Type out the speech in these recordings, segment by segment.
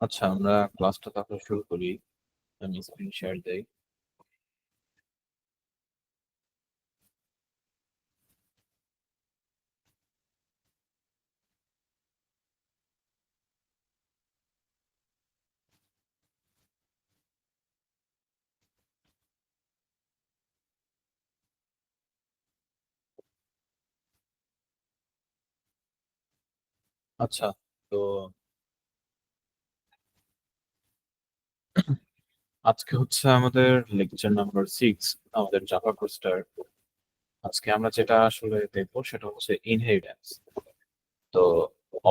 আচ্ছা, আমরা ক্লাসটা তাহলে শুরু করি। আমি স্ক্রিন শেয়ার দেই। আচ্ছা, তো আজকে হচ্ছে আমাদের লেকচার নাম্বার 6, আমাদের জাভা কোর্সটার। আজকে আমরা যেটা আসলে দেখবো সেটা হচ্ছে ইনহেরিটেন্স। তো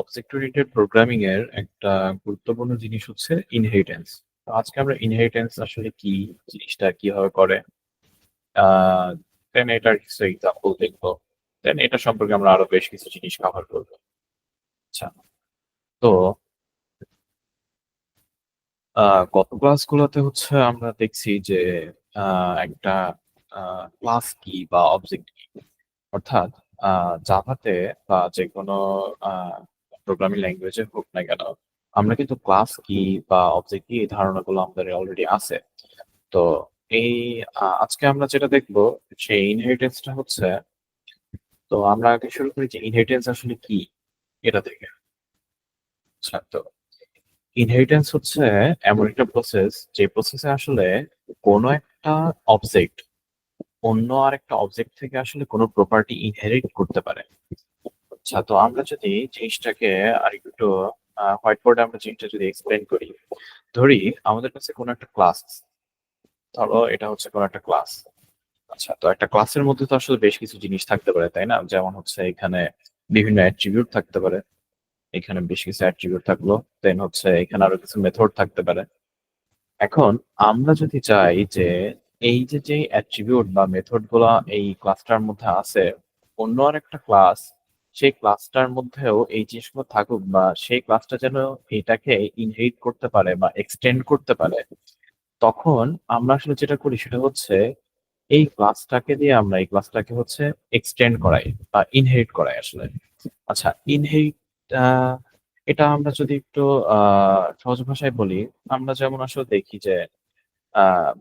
অবজেক্ট ওরিয়েন্টেড প্রোগ্রামিং এর একটা গুরুত্বপূর্ণ জিনিস হচ্ছে ইনহেরিটেন্স। তো আজকে আমরা ইনহেরিটেন্স আসলে কি, জিনিসটা কিভাবে করে, আহ দেন এটার কিছু এক্সাম্পল দেখবো। দেন এটা সম্পর্কে আমরা আরো বেশ কিছু জিনিস কভার করবো। আচ্ছা, তো গত ক্লাসগুলোতে হচ্ছে আমরা দেখছি যে একটা ক্লাস কি বা অবজেক্ট কি, অর্থাৎ জাভাতে বা যে কোনো প্রোগ্রামিং ল্যাঙ্গুয়েজে হোক না কেন, আমরা কিন্তু ক্লাস কি বা অবজেক্ট কি এই ধারণাগুলো আমাদের অলরেডি আছে। তো এই আজকে আমরা যেটা দেখবো সেই ইনহেরিটেন্সটা হচ্ছে, তো আমরা আগে শুরু করি যে ইনহেরিটেন্স আসলে কি এটা থেকে। আচ্ছা, তো ইনহেরিটেন্স হচ্ছে এমন একটা প্রসেস যে প্রসেসে আসলে কোনো একটা অবজেক্ট অন্য আরেকটা অবজেক্ট থেকে আসলে কোনো প্রপার্টি ইনহেরিট করতে পারে। আচ্ছা, তো আমরা যদি জিনিসটাকে আরেকটু হোয়াইট বোর্ডে আমরা জিনিসটা যদি এক্সপ্লেন করি, ধরি আমাদের কাছে কোনো একটা ক্লাস, ধরো এটা হচ্ছে কোনো একটা ক্লাস। আচ্ছা, তো একটা ক্লাসের মধ্যে তো আসলে বেশ কিছু জিনিস থাকতে পারে, তাই না? যেমন হচ্ছে এখানে বিভিন্ন অ্যাট্রিবিউট থাকতে পারে, এখানে বেশ কিছু অ্যাট্রিবিউট থাকলো, দেন হচ্ছে এখানে আরো কিছু মেথড থাকতে পারে। এখন আমরা যদি চাই যে এই যে যে অ্যাট্রিবিউট বা মেথড গুলা এই ক্লাসটার মধ্যে আছে, অন্য আরেকটা ক্লাস সেই ক্লাসটার মধ্যেও এই জিনিসগুলো থাকুক বা সেই ক্লাসটা যেন এটাকে ইনহেরিট করতে পারে বা এক্সটেন্ড করতে পারে, তখন আমরা আসলে যেটা করি সেটা হচ্ছে এই ক্লাসটাকে দিয়ে আমরা এই ক্লাসটাকে হচ্ছে এক্সটেন্ড করাই বা ইনহেরিট করাই আসলে। আচ্ছা, ইনহেরিট এটা আমরা যদি একটু সহজ ভাষায় বলি, আমরা যেমন আসলে দেখি যে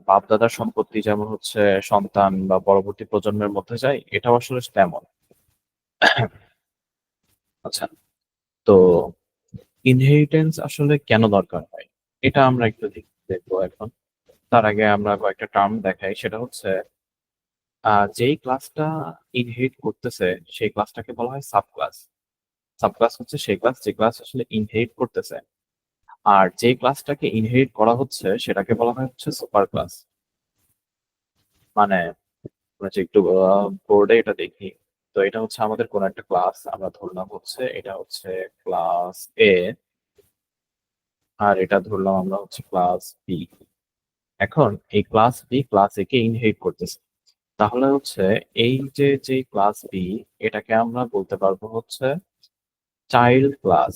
বাপ দাদার সম্পত্তি যেমন হচ্ছে সন্তান বা পরবর্তী প্রজন্মের মধ্যে যায়, এটাও আসলে তেমন। আচ্ছা, তো ইনহেরিটেন্স আসলে কেন দরকার হয় এটা আমরা একটু দেখবো এখন। তার আগে আমরা কয়েকটা টার্ম দেখাই, সেটা হচ্ছে যেই ক্লাসটা ইনহেরিট করতেছে সেই ক্লাসটাকে বলা হয় সাব ক্লাস। সাব ক্লাস হচ্ছে সেই ক্লাস যে ক্লাস আসলে ইনহেরিট করতেছে, আর যে ক্লাসটাকে ইনহেরিট করা হচ্ছে সেটাকে বলা হয় হচ্ছে সুপার ক্লাস। মানে আমরা যে একটু বোর্ডে এটা দেখি, তো এটা হচ্ছে আমাদের কোন একটা ক্লাস, আমরা ধরলাম হচ্ছে এটা হচ্ছে ক্লাস এ, আর এটা ধরলাম আমরা হচ্ছে ক্লাস বি। এখন এই ক্লাস বি ক্লাস এ কে ইনহেরিট করতেছে, তাহলে হচ্ছে এই যে যে ক্লাস বি, এটাকে আমরা বলতে পারবো হচ্ছে child class.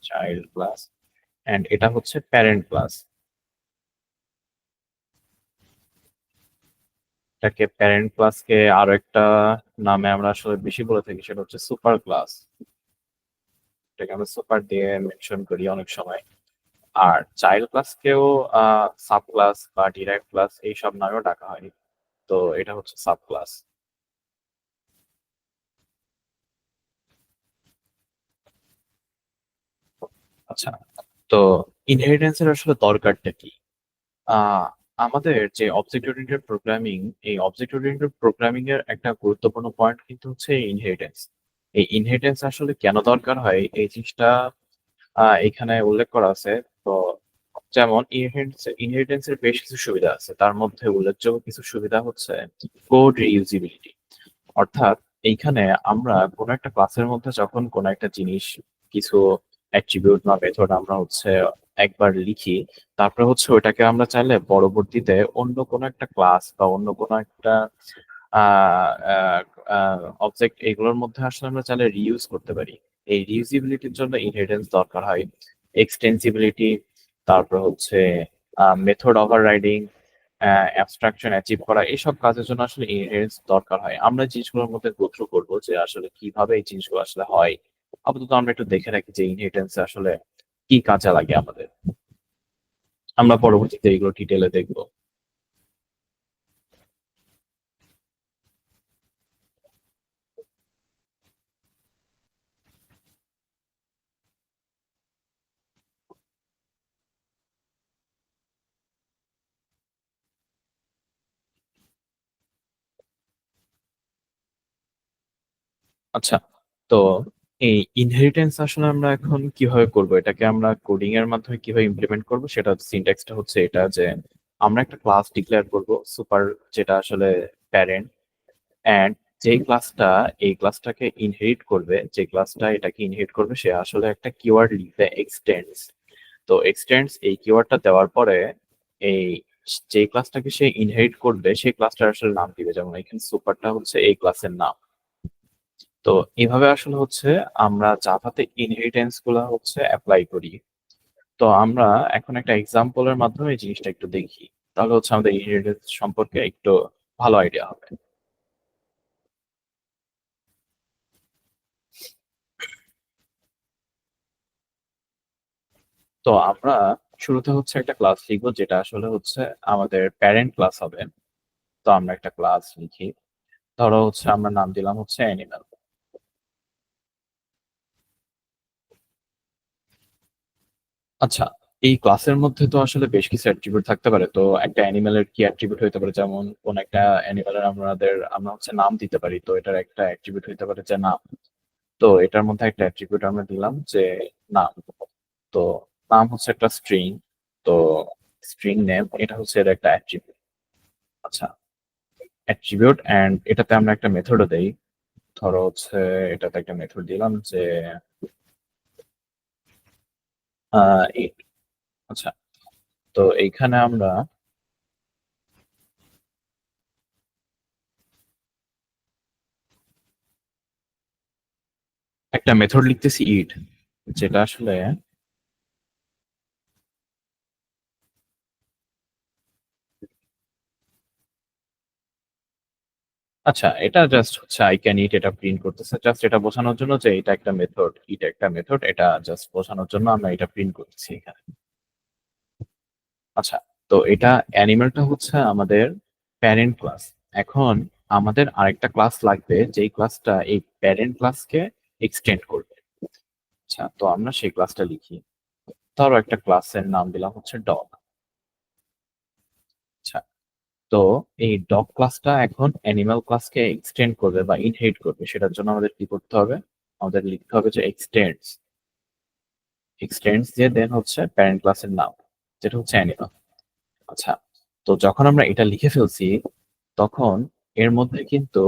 Child class and এটা হচ্ছে প্যারেন্ট ক্লাস। এটাকে প্যারেন্ট ক্লাসকে আরো একটা নামে আমরা আসলে বেশি বলে থাকি, সেটা হচ্ছে সুপার ক্লাস। এটাকে আমরা সুপার দিয়ে মেনশন করি অনেক সময়। আর চাইল্ড ক্লাসকেও সাব ক্লাস বা ডিরাইভ ক্লাস এইসব নামেও ডাকা হয়। তো এটা হচ্ছে সাব ক্লাস। আচ্ছা, তো ইনহেরিটেন্স এর আসলে দরকারটা কি? আহ আমাদের যে অবজেক্ট ওরিয়েন্টেড প্রোগ্রামিং, এই অবজেক্ট ওরিয়েন্টেড প্রোগ্রামিং এর একটা গুরুত্বপূর্ণ পয়েন্ট কিন্তু হচ্ছে ইনহেরিটেন্স। এই ইনহেরিটেন্স আসলে কেন দরকার হয় এই জিনিসটা এখানে উল্লেখ করা আছে। তো যেমন ইনহেরিটেন্স এর বেশ কিছু সুবিধা আছে, তার মধ্যে উল্লেখযোগ্য কিছু সুবিধা হচ্ছে কোড রিইউজিবিলিটি। অর্থাৎ এইখানে আমরা কোনো একটা ক্লাসের মধ্যে যখন কোনো একটা জিনিস, কিছু অ্যাট্রিবিউট বা মেথড আমরা হচ্ছে একবার লিখি, তারপরে হচ্ছে ওটাকে আমরা চাইলে পরবর্তীতে অন্য কোনো একটা ক্লাস বা অন্য কোনো একটা অবজেক্ট এগুলোর মধ্যে আসলে আমরা চাইলে রিইউজ করতে পারি। এই রিইউজিবিলিটির জন্য ইনহেরিটেন্স দরকার হয়। এক্সটেন্সিবিলিটি, তারপর হচ্ছে মেথড ওভাররাইডিং, অ্যাবস্ট্রাকশন অ্যাচিভ করা, এইসব কাজের জন্য আসলে ইনহেরিটেন্স দরকার হয়। আমরা জিনিসগুলোর মধ্যে গো থ্রু করবো যে আসলে কিভাবে এই জিনিসগুলো আসলে হয়। আপাতত আমরা একটু দেখে রাখি যে ইনহেরিটেন্স আসলে কি কাজে লাগে আমাদের। আমরা পরবর্তীতে এগুলো ডিটেইলে দেখব। আচ্ছা, তো এই ইনহেরিটেন্স আসলে আমরা এখন কিভাবে করব? এটাকে আমরা কোডিং এর মাধ্যমে কিভাবে ইমপ্লিমেন্ট করব? সেটা সিনট্যাক্সটা হচ্ছে এটা যে আমরা একটা ক্লাস ডিক্লেয়ার করব সুপার, যেটা আসলে প্যারেন্ট, অ্যান্ড যেই ক্লাসটা এই ক্লাসটাকে ইনহেরিট করবে, যে ক্লাসটা এটাকে ইনহেরিট করবে সে আসলে একটা কিওয়ার্ড লিখবে এক্সটেন্ডস। তো এক্সটেন্ডস এই কিওয়ার্ডটা দেওয়ার পরে এই যে ক্লাসটাকে সে ইনহেরিট করবে সেই ক্লাসটার আসলে নাম দিবে, যেমন এখানে সুপারটা হচ্ছে এই ক্লাসের নাম। তো এভাবে আসলে হচ্ছে আমরা জাভাতে ইনহেরিটেন্স গুলা হচ্ছে অ্যাপ্লাই করি। তো আমরা এখন একটা এক্সাম্পলের মাধ্যমে এই জিনিসটা একটু দেখি, তাহলে হচ্ছে আমাদের ইনহেরিটেন্স সম্পর্কে একটু ভালো আইডিয়া হবে। তো আমরা শুরুতে হচ্ছে একটা ক্লাস লিখবো যেটা আসলে হচ্ছে আমাদের প্যারেন্ট ক্লাস হবে। তো আমরা একটা ক্লাস লিখি, ধরো হচ্ছে আমরা নাম দিলাম হচ্ছে অ্যানিমাল। আচ্ছা, এই ক্লাসের মধ্যে তো আসলে বেশ কিছু অ্যাট্রিবিউট থাকতে পারে। তো একটা অ্যানিমেলের কি অ্যাট্রিবিউট হইতে পারে, যেমন কোন একটা অ্যানিমেলের আমরা হচ্ছে নাম দিতে পারি। তো এটার একটা অ্যাট্রিবিউট হইতে পারে যে নাম। তো এটার মধ্যে একটা অ্যাট্রিবিউট আমরা দিলাম যে নাম। তো নাম হচ্ছে একটা স্ট্রিং। তো স্ট্রিং নেম এটা হচ্ছে এর একটা অ্যাট্রিবিউট। আচ্ছা, অ্যাট্রিবিউট এন্ড এটাতে আমরা একটা মেথডও দেই। ধরো হচ্ছে এটাতে একটা মেথড দিলাম যে ইট। আচ্ছা, তো এইখানে আমরা একটা মেথড লিখতেছি ইট, যেটা আসলে আচ্ছা, এটা জাস্ট হচ্ছে আই ক্যান ইট এটা প্রিন্ট করতেছে, জাস্ট এটা বোঝানোর জন্য যে এটা একটা মেথড, ইট একটা মেথড, এটা জাস্ট বোঝানোর জন্য আমরা এটা প্রিন্ট করতেছি এখানে। আচ্ছা, তো এটা অ্যানিমেলটা হচ্ছে আমাদের প্যারেন্ট ক্লাস। এখন আমাদের আরেকটা ক্লাস লাগবে যেই ক্লাসটা এই প্যারেন্ট ক্লাসকে এক্সটেন্ড করবে। আচ্ছা, তো আমরা সেই ক্লাসটা লিখি। ধরো একটা ক্লাসের নাম দিলাম হচ্ছে ডগ। আচ্ছা, তো এই ডগ ক্লাসটা এখন অ্যানিমাল ক্লাসকে এক্সটেন্ড করবে বা ইনহেরিট করবে, সেটার জন্য আমাদের কি করতে হবে? আমাদের লিখতে হবে যে এক্সটেন্ডস। এক্সটেন্ডস দিয়ে দেন হচ্ছে প্যারেন্ট ক্লাসের নাম, যেটা হচ্ছে অ্যানিমাল। আচ্ছা, তো যখন আমরা এটা লিখে ফেলছি তখন এর মধ্যে কিন্তু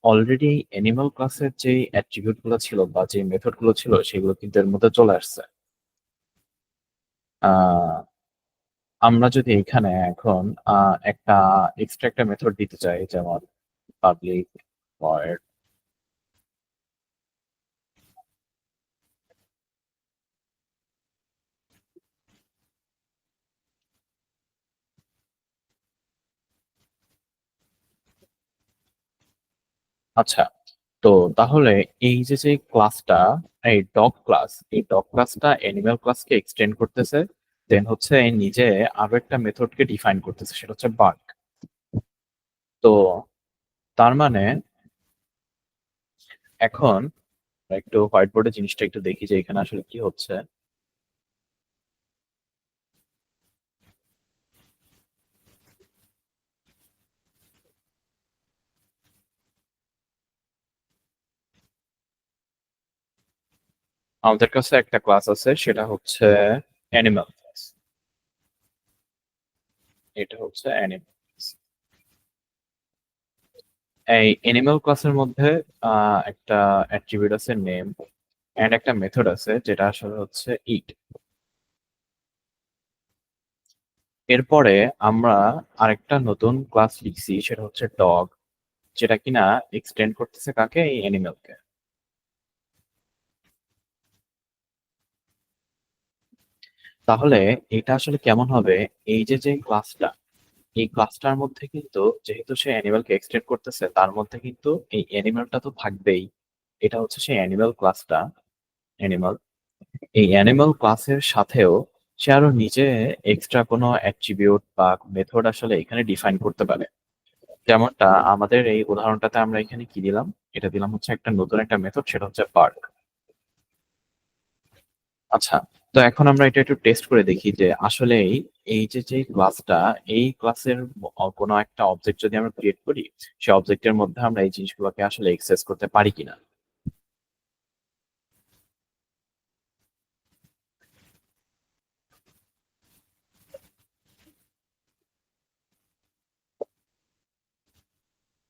অলরেডি অ্যানিমাল ক্লাসের যে অ্যাট্রিবিউট গুলো ছিল বা যে মেথড গুলো ছিল সেগুলো কিন্তু এর মধ্যে চলে আসছে। আহ, আমরা যদি এখানে এখন একটা এক্সট্রা একটা মেথড দিতে চাই, যেমন পাবলিক ভয়েড। আচ্ছা, তো তাহলে এই যে যে ক্লাসটা, এই ডগ ক্লাস, এই ডগ ক্লাসটা অ্যানিমাল ক্লাসকে এক্সটেন্ড করতেছে, দেন হচ্ছে এই নিজে আরো একটা মেথডকে ডিফাইন করতেছে, সেটা হচ্ছে বার্ক। তো তার মানে এখন একটু হোয়াইট বোর্ডে জিনিসটা একটু দেখি যে এখানে আসলে কি হচ্ছে। আমাদের কাছে একটা ক্লাস আছে সেটা হচ্ছে অ্যানিমাল ক্লাস। এটা হচ্ছে অ্যানিমাল। এই অ্যানিমাল ক্লাসের মধ্যে একটা অ্যাট্রিবিউট আছে নেম, এন্ড একটা মেথড আছে যেটা আসলে হচ্ছে ইট। এরপরে আমরা আরেকটা নতুন ক্লাস লিখছি সেটা হচ্ছে ডগ, যেটা কিনা এক্সটেন্ড করতেছে কাকে? এই অ্যানিমালকে। তাহলে এটা আসলে কেমন হবে? এই যে যে ক্লাসটা, এই ক্লাসটার মধ্যে কিন্তু যেহেতু সে অ্যানিমালকে এক্সটেন্ড করতেছে তার মধ্যে কিন্তু এই অ্যানিমালটা তো থাকবেই। এটা হচ্ছে সেই অ্যানিমাল ক্লাসটা। অ্যানিমাল। এই অ্যানিমাল ক্লাসের সাথেও সে আরো নিজে এক্সট্রা কোনো অ্যাট্রিবিউট বা মেথড আসলে এখানে ডিফাইন করতে পারে। যেমনটা আমাদের এই উদাহরণটাতে আমরা এখানে কি দিলাম? এটা দিলাম হচ্ছে একটা নতুন একটা মেথড, সেটা হচ্ছে পার্ক। আচ্ছা, তো এখন আমরা এটা একটু টেস্ট করে দেখি যে আসলেই এই যে ক্লাসটা, এই ক্লাসের কোনো একটা অবজেক্ট যদি আমরা ক্রিয়েট করি, সেই অবজেক্টের মধ্যে আমরা এই জিনিসগুলোকে আসলে এক্সেস করতে পারি কিনা।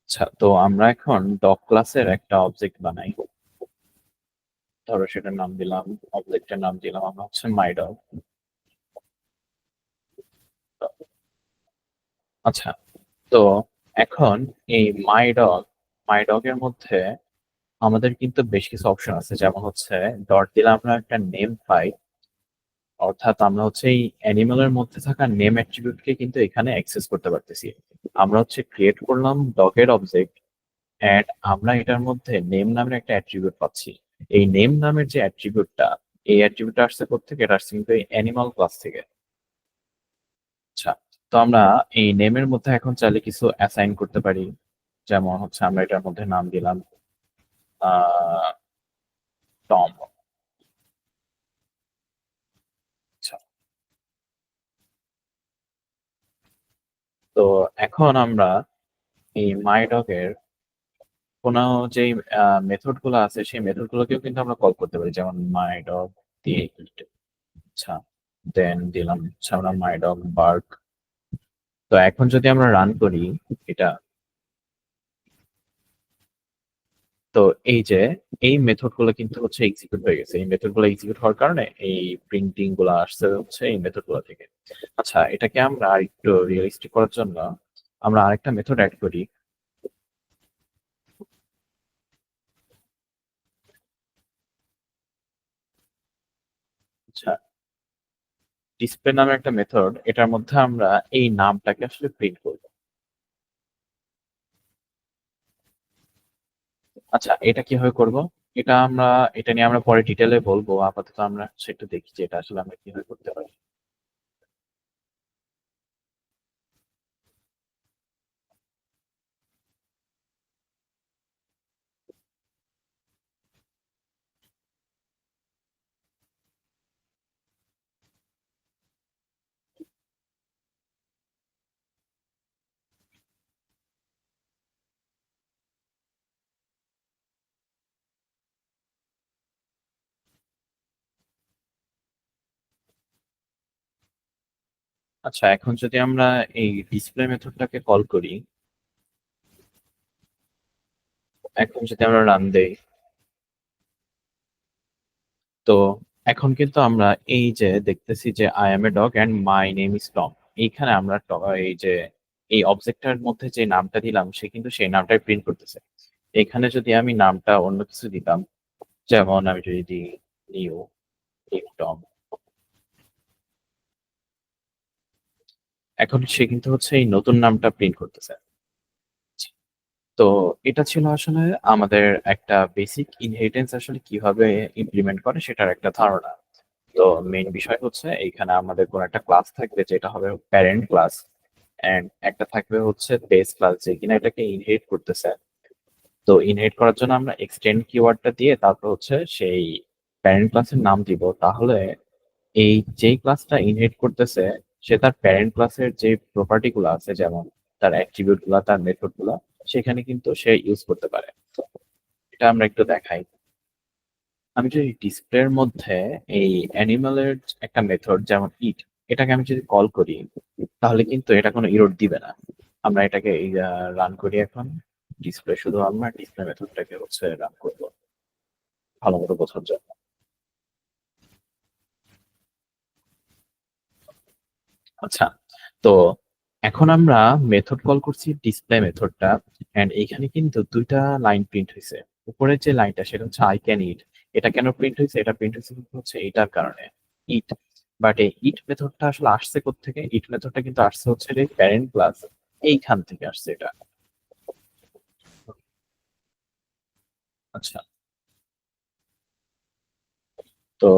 আচ্ছা, তো আমরা এখন ডগ ক্লাসের একটা অবজেক্ট বানাই। ধরো সেটার নাম দিলাম, অবজেক্টের নাম দিলাম আমরা হচ্ছে মাই ডগ। আচ্ছা, তো এখন এই মাই ডগ এর মধ্যে আমাদের কিন্তু বেশ কিছু অপশন আছে, যেমন হচ্ছে ডট দিলে আমরা একটা নেম পাই, অর্থাৎ আমরা হচ্ছে এই অ্যানিমালের মধ্যে থাকা নেম অ্যাট্রিবিউটকে কিন্তু এখানে অ্যাক্সেস করতে পারতেছি। আমরা হচ্ছে ক্রিয়েট করলাম ডগের অবজেক্ট, এন্ড আমরা এটার মধ্যে নেম নামের একটা অ্যাট্রিবিউট পাচ্ছি। এই নেম নামের যে অ্যাট্রিবিউটটা, এই অ্যাট্রিবিউটটা আসছে কোত্থেকে? এটা আসছে কিন্তু এই অ্যানিমাল ক্লাস থেকে। আচ্ছা, তো আমরা এই নেমের মধ্যে এখন চাইলে কিছু অ্যাসাইন করতে পারি। যেমন হচ্ছে আমরা এটার মধ্যে নাম দিলাম আহ টম। আচ্ছা, তো এখন আমরা এই মাই ডগ এর কোনো যেই মেথড গুলো আছে, সেই মেথড গুলোকেও কিন্তু আমরা কল করতে পারি, যেমন মাই ডগ দিয়ে eat। আচ্ছা, দেন দিলাম হচ্ছে আমরা মাই ডগ বার্ক। তো এখন যদি আমরা রান করি এটা, তো এই যে এই মেথড গুলো কিন্তু হচ্ছে এক্সিকিউট হয়ে গেছে। এই মেথড গুলো এক্সিকিউট হওয়ার কারণে এই প্রিন্টিং গুলো আসছে হচ্ছে এই মেথড গুলো থেকে। আচ্ছা, এটাকে আমরা একটু রিয়েলিস্টিক করার জন্য আমরা আরেকটা মেথড অ্যাড করি। আচ্ছা, ডিসপ্লে নামে একটা মেথড, এটার মধ্যে আমরা এই নামটাকে আসলে প্রিন্ট করব। আচ্ছা, এটা কিভাবে করব? এটা নিয়ে আমরা পরে ডিটেইলে বলবো। আপাতত আমরা সেটা দেখি যে এটা আসলে আমরা কিভাবে করতে পারি। আচ্ছা, এখন যদি আমরা এই ডিসপ্লে মেথডটাকে কল করি, এখন যদি আমরা রান দেই, তো এখন কিন্তু আমরা এই যে দেখতেছি যে I am a dog and my name is Tom. এইখানে আমরা এই যে এই অবজেক্টটার মধ্যে যে নামটা দিলাম, সে কিন্তু সেই নামটাই প্রিন্ট করতেছে। এখানে যদি আমি নামটা অন্য কিছু দিতাম, যেমন আমি যদি দিই নিউ টম, এখন সে কিন্তু হচ্ছে এই নতুন নামটা প্রিন্ট করতেছে। তো এটা ছিল আসলে আমাদের একটা বেসিক ইনহেরিটেন্স আসলে কিভাবে ইমপ্লিমেন্ট করে সেটার একটা ধারণা। তো মেইন বিষয় হচ্ছে এইখানে আমাদের কোন একটা ক্লাস থাকবে যেটা হবে প্যারেন্ট ক্লাস, এন্ড একটা থাকবে হচ্ছে বেস ক্লাস যে কিনা এটাকে ইনহেরিট করতেছে। তো ইনহেরিট করার জন্য আমরা এক্সটেন্ড কিওয়ার্ডটা দিয়ে তারপর হচ্ছে সেই প্যারেন্ট ক্লাসের নাম দিব। তাহলে এই যেই ক্লাসটা ইনহেরিট করতেছে, সে তার প্যারেন্ট ক্লাসের যে প্রপার্টি গুলো আছে, যেমন তার অ্যাট্রিবিউট গুলা, তার মেথড গুলা, সেখানে কিন্তু সে ইউজ করতে পারে। এটা আমরা একটু দেখাই। আমি যদি ডিসপ্লের মধ্যে এই অ্যানিমালের একটা মেথড যেমন ইট, এটাকে আমি যদি কল করি, তাহলে কিন্তু এটা কোনো ইরর দিবে না। আমরা এটাকে রান করি এখন। ডিসপ্লে, শুধু আমরা ডিসপ্লে মেথডটাকে হচ্ছে রান করবো ভালো মতো বোঝার জন্য। আচ্ছা, তো এখন আমরা মেথড কল করছি ডিসপ্লে মেথডটা, এন্ড এইখানে কিন্তু দুইটা লাইন প্রিন্ট হয়েছে। উপরের যে লাইনটা সেটা হচ্ছে আই ক্যান ইট। এটা কেন প্রিন্ট হয়েছে? এটা প্রিন্ট হয়েছে কিন্তু হচ্ছে এটার কারণে, ইট। বাট এই ইট মেথডটা আসলে আসছে কোত্থেকে? ইট মেথডটা কিন্তু আসছে হচ্ছে এই প্যারেন্ট ক্লাস, এইখান থেকে আসছে এটা। আচ্ছা, তো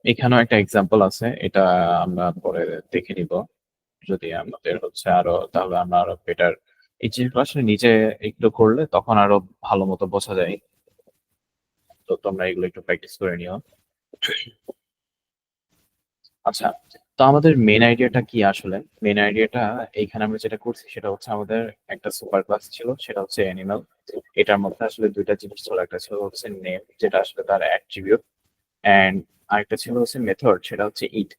এখানেও একটা এক্সাম্পল আছে। এটা আমরা পরে দেখে নিব। যদি আমাদের হচ্ছে আরো, তাহলে আমরা আরো বেটার এই জিনিসগুলো আসলে নিজে একটু করলে তখন আরো ভালো মতো বোঝা যায়। তো তোমরা এগুলো একটু প্র্যাকটিস করে নিও। আচ্ছা, তো আমাদের মেইন আইডিয়াটা কি আসলে? মেইন আইডিয়াটা এইখানে আমরা যেটা করছি সেটা হচ্ছে আমাদের একটা সুপার ক্লাস ছিল, সেটা হচ্ছে অ্যানিমাল। এটার মধ্যে আসলে ২ টা জিনিস ছিল। একটা ছিল হচ্ছে নেম, যেটা আসলে তার অ্যাট্রিবিউট, অ্যান্ড আরেকটা ছিল হচ্ছে মেথড, সেটা হচ্ছে ইট।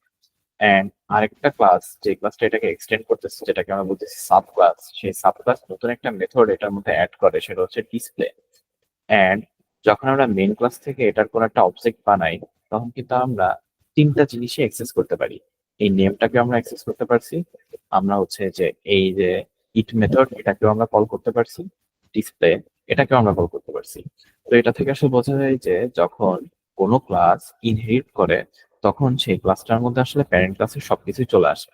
অ্যান্ড আরেকটা ক্লাস, যে ক্লাসটা এটাকে এক্সটেন্ড করতেছে, যেটাকে আমরা বলতেছি সাব ক্লাস, সেই সাব ক্লাস নতুন একটা মেথড এটার মধ্যে অ্যাড করে, সেটা হচ্ছে ডিসপ্লে। অ্যান্ড যখন আমরা মেইন ক্লাস থেকে এটার কোনো একটা অবজেক্ট বানাই, তখন কিন্তু আমরা ৩ টা জিনিসই অ্যাক্সেস করতে পারি। এই নেমটাকে আমরা অ্যাক্সেস করতে পারছি। আমরা হচ্ছে যে এই যে ইট মেথড, এটাকেও আমরা কল করতে পারছি। ডিসপ্লে, এটাকেও আমরা কল করতে পারছি। তো এটা থেকে আসলে বোঝা যায় যে যখন কোনো ক্লাস ইনহেরিট করে, তখন সেই ক্লাসটার মধ্যে আসলে প্যারেন্ট ক্লাসের সবকিছুই চলে আসে।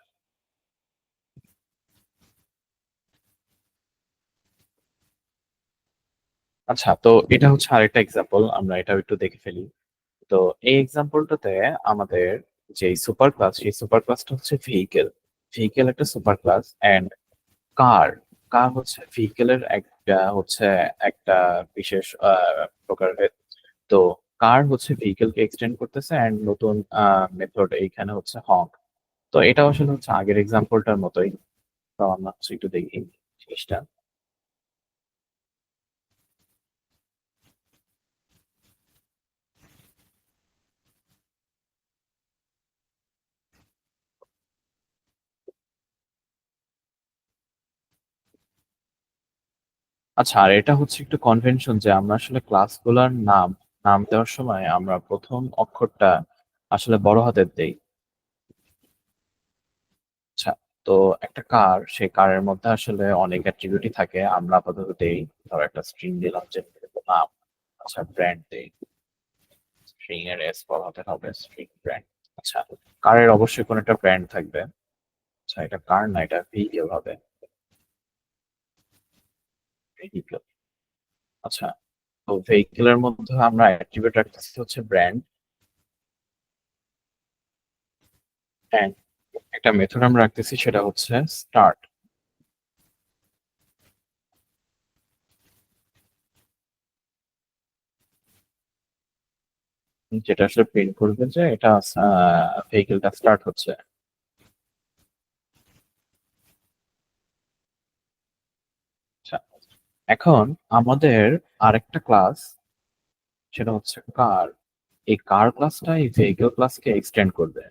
আচ্ছা, তো এটা হচ্ছে আরেকটা এক্সাম্পল। আমরা এটাও একটু দেখে ফেলি। তো এই এক্সাম্পলটাতে আমাদের যে সুপার ক্লাস, সেই সুপার ক্লাসটা হচ্ছে ভেহিকেল। ভেহিকেল একটা সুপার ক্লাস। অ্যান্ড কার, কার হচ্ছে ভেহিকেলের একটা হচ্ছে একটা বিশেষ প্রকারভেদ। তো কার হচ্ছে ভেহিকেলকে এক্সটেন্ড করতেছে, অ্যান্ড নতুন মেথড এইখানে হচ্ছে হর্ন। তো এটা আসলে হচ্ছে আগের এক্সাম্পলটার মতোই। তো আমরা হচ্ছে একটু দেখি জিনিসটা। আচ্ছা, আর এটা হচ্ছে একটু কনভেনশন যে আমরা আসলে ক্লাসগুলোর নাম নাম দেওয়ার সময় আমরা প্রথম অক্ষরটা আসলে বড় হাতের দেই। আচ্ছা, তো একটা কার, সেই কারের মধ্যে আসলে অনেক অ্যাট্রিবিউটই থাকে। আমরা আপাতত দেই, ধরো একটা স্ট্রিং দিলাম যে নাম। আচ্ছা, ব্র্যান্ড দেই, স্ট্রিং এর এস বড় হাতের হবে, স্ট্রিং ব্র্যান্ড। আচ্ছা, কারের অবশ্যই কোনো একটা ব্র্যান্ড থাকবে। আচ্ছা, এটা কার না, এটা ভেহিকেল হবে, ভেহিকেল। আচ্ছা, তো ভেহিকেলের মধ্যে আমরা অ্যাট্রিবিউট রাখতেছি হচ্ছে ব্র্যান্ড। অ্যান্ড একটা মেথড আমরা রাখতেছি, সেটা হচ্ছে স্টার্ট, যেটা আসলে প্রিন্ট করবে যে এটা ভেহিকেলটা স্টার্ট হচ্ছে। আচ্ছা, এখন আমাদের আরেকটা ক্লাস, সেটা হচ্ছে কার। এই কার ক্লাসটা এই ভেহিকেল ক্লাসকে এক্সটেন্ড করবে।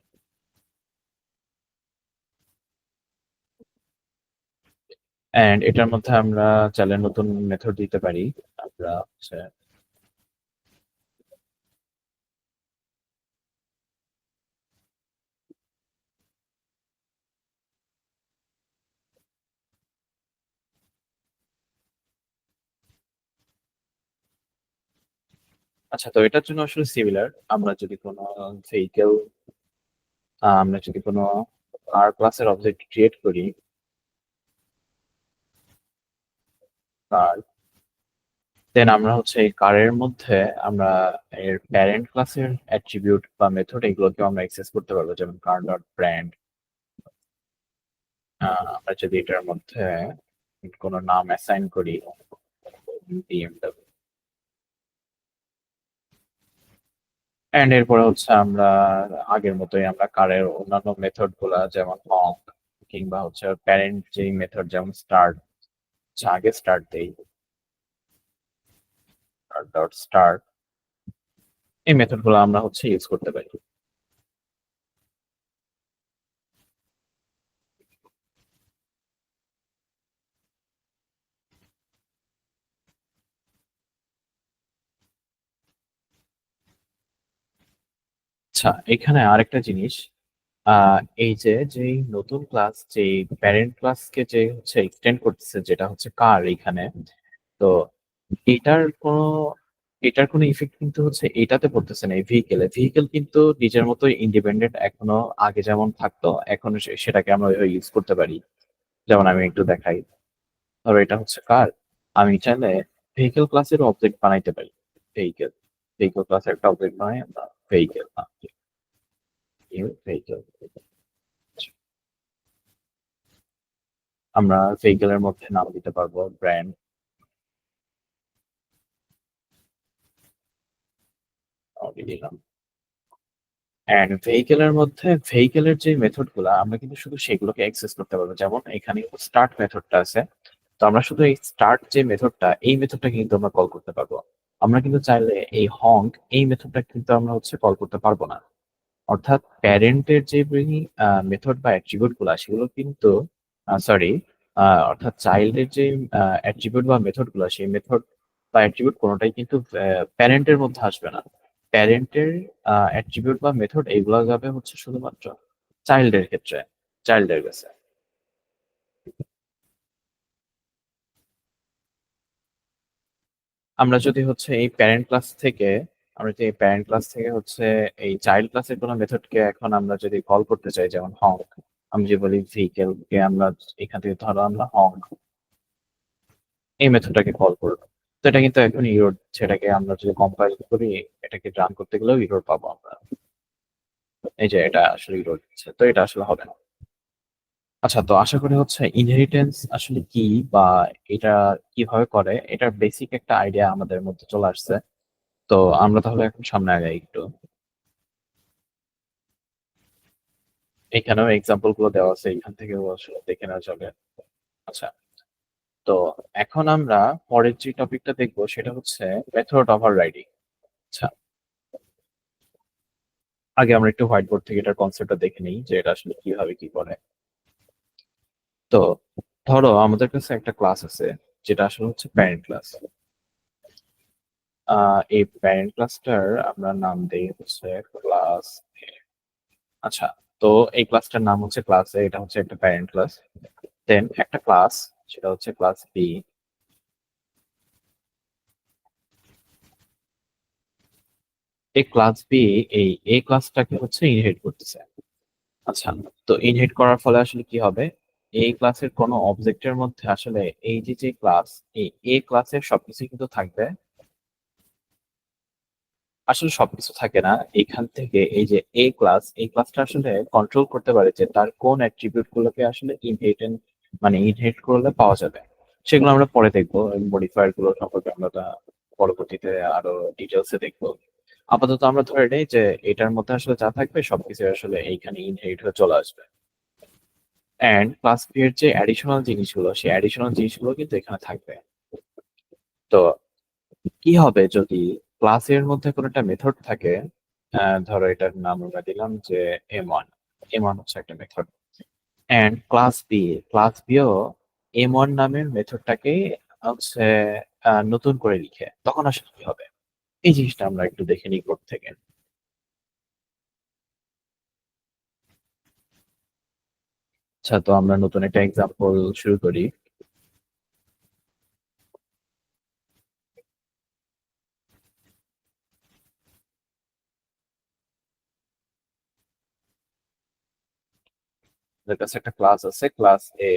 এন্ড এটার মধ্যে আমরা চাইলে নতুন মেথড দিতে পারি। আমরা হচ্ছে, আচ্ছা, তো এটার জন্য আসলে সিমিলার। আমরা যদি কোনো ভেহিকেল, আমরা যদি কোনো কার ক্লাসের অবজেক্ট ক্রিয়েট করি, কার, দেন আমরা হচ্ছে এই কারের মধ্যে আমরা এর প্যারেন্ট ক্লাসের অ্যাট্রিবিউট বা মেথড এগুলোকে আমরা অ্যাক্সেস করতে পারবো, যেমন কার ডট ব্র্যান্ড। আমরা যদি এটার মধ্যে কোনো নাম অ্যাসাইন করি, বিএমডব্লিউ, এন্ড এরপরে হচ্ছে আমরা আগের মতোই আমরা কারের অন্যান্য মেথড গুলা, যেমন অঙ্ক কিংবা হচ্ছে প্যারেন্ট যেই মেথড, যেমন স্টার্ট, আগে স্টার্ট দেই, ডট স্টার্ট, এই মেথড গুলো আমরা হচ্ছে ইউজ করতে পারি। আচ্ছা, এখানে আরেকটা জিনিস, এই যে যেই নতুন ক্লাস, যেই প্যারেন্ট ক্লাসকে যে হচ্ছে এক্সটেন্ড করতেছে, যেটা হচ্ছে কার এখানে। তো এটার কোনো এটার কোনো ইফেক্ট কিন্তু হচ্ছে এটাতে পড়তেছে না, এই ভেহিকেলে। ভেহিকেল কিন্তু নিজের মতোই ইন্ডিপেন্ডেন্ট এখনো, আগে যেমন থাকতো এখনো সেটাকে আমরা ওইভাবে ইউজ করতে পারি। যেমন আমি একটু দেখাই। ধরো এটা হচ্ছে কার, আমি চাইলে ভেহিকেল ক্লাসের অবজেক্ট বানাইতে পারি। ভেহিকেল ভেহিকেল ক্লাসের একটা অবজেক্ট বানাই আমরা। Vehicle, new vehicle. আমরা ভেহিকেলের মধ্যে নাম দিতে পারবো ব্র্যান্ড, দিলাম। অ্যান্ড ভেহিকেলের মধ্যে ভেহিকেলের যে মেথড গুলা আমরা কিন্তু শুধু সেগুলোকে অ্যাক্সেস করতে পারবো। যেমন এখানে স্টার্ট মেথডটা আছে, তো আমরা শুধু এই স্টার্ট যে মেথডটা, এই মেথডটা কিন্তু আমরা কল করতে পারবো। আমরা কিন্তু চাইলে এই হংক এই মেথডটা কিন্তু আমরা কল করতে পারবো না। অর্থাৎ প্যারেন্টের যে মেথড বা অ্যাট্রিবিউট গুলা সেগুলো কিন্তু সরি, অর্থাৎ চাইল্ডের যে অ্যাট্রিবিউট বা মেথড গুলা, সেই মেথড বা অ্যাট্রিবিউট কোনোটাই কিন্তু প্যারেন্টের মধ্যে আসবে না। প্যারেন্টের অ্যাট্রিবিউট বা মেথড এইগুলা যাবে শুধুমাত্র চাইল্ডের ক্ষেত্রে, চাইল্ডের কাছে। আমরা যদি এই প্যারেন্ট ক্লাস থেকে, আমরা যদি এই প্যারেন্ট ক্লাস থেকে এই চাইল্ড ক্লাসের কোনো মেথডকে এখন আমরা যদি কল করতে চাই, যেমন হংক, আমি যে বলি ভেহিকেল কে আমরা এখান থেকে ধরো আমরা হংক এই মেথডটাকে কল করব, তো এটা কিন্তু এখন ইরোর, সেটাকে আমরা যদি কম্পাইল করি, এটাকে রান করতে গেলেও ইরোর পাবো আমরা। এই যে এটা আসলে ইরোর দিচ্ছে, তো এটা আসলে হবে না। আচ্ছা, তো আশা করি ইনহেরিটেন্স আসলে কি বা এটা কিভাবে করে এটার বেসিক একটা আইডিয়া আমাদের মধ্যে চলে আসছে। তো আমরা তাহলে এখন সামনে আগাই একটু। এখানেও এক্সাম্পল গুলো দেওয়া আছে, এখান থেকেও আসলে দেখে নেওয়া যাবে। আচ্ছা, তো এখন আমরা পরের যে টপিকটা দেখবো সেটা মেথড ওভাররাইডিং। আচ্ছা, আগে আমরা একটু হোয়াইট বোর্ড থেকে এটার কনসেপ্টটা দেখে নিই যে এটা আসলে কিভাবে কি করে। তো ধরো আমাদের কাছে একটা ক্লাস আছে যেটা আসলে প্যারেন্ট ক্লাস। এই প্যারেন্ট ক্লাসটার আমরা নাম দেই ক্লাস। আচ্ছা, তো এই ক্লাসটার নাম ক্লাস এ, এটা একটা প্যারেন্ট ক্লাস। দেন একটা ক্লাস, সেটা ক্লাস বি। এই ক্লাস বি এই ক্লাসটাকে ইনহেরিট করতেছে। আচ্ছা, তো ইনহেরিট করার ফলে আসলে কি হবে, এই ক্লাসের কোনো অবজেক্টের মধ্যে আসলে এই যে ক্লাস, এই এ ক্লাসের সবকিছু কিন্তু থাকবে। আসলে সবকিছু থাকে না, এখান থেকে এই যে এ ক্লাস, এই ক্লাসটা আসলে কন্ট্রোল করতে পারে যে তার কোন অ্যাট্রিবিউট গুলোকে আসলে ইনহেরিটেন্স মানে ইনহেরিট করলে পাওয়া যাবে। সেগুলো আমরা পরে দেখবো, মডিফায়ার গুলো সম্পর্কে আমরা তা পরবর্তীতে আরো ডিটেলসে দেখবো। আপাতত আমরা ধরে নেই যে এটার মধ্যে আসলে যা থাকবে সবকিছু আসলে এইখানে ইনহেরিট হয়ে চলে আসবে। এন্ড ক্লাস বি এর যে অ্যাডিশনাল জিনিসগুলো, সেই অ্যাডিশনাল জিনিসগুলো কিন্তু এখানে থাকবে। তো কি হবে যদি ক্লাসের মধ্যে কোনো একটা মেথড থাকে, ধরো এটার নাম আমরা দিলাম যে এম1। এম1 একটা মেথড, এন্ড ক্লাস বিও এম1 নামের মেথডটাকে হচ্ছে নতুন করে লিখে, তখন আসলে কি হবে এই জিনিসটা আমরা একটু দেখে নিই কোড থেকে। আচ্ছা, তো আমরা নতুন একটা এক্সাম্পল শুরু করি। আমাদের কাছে একটা ক্লাস আছে ক্লাস এ।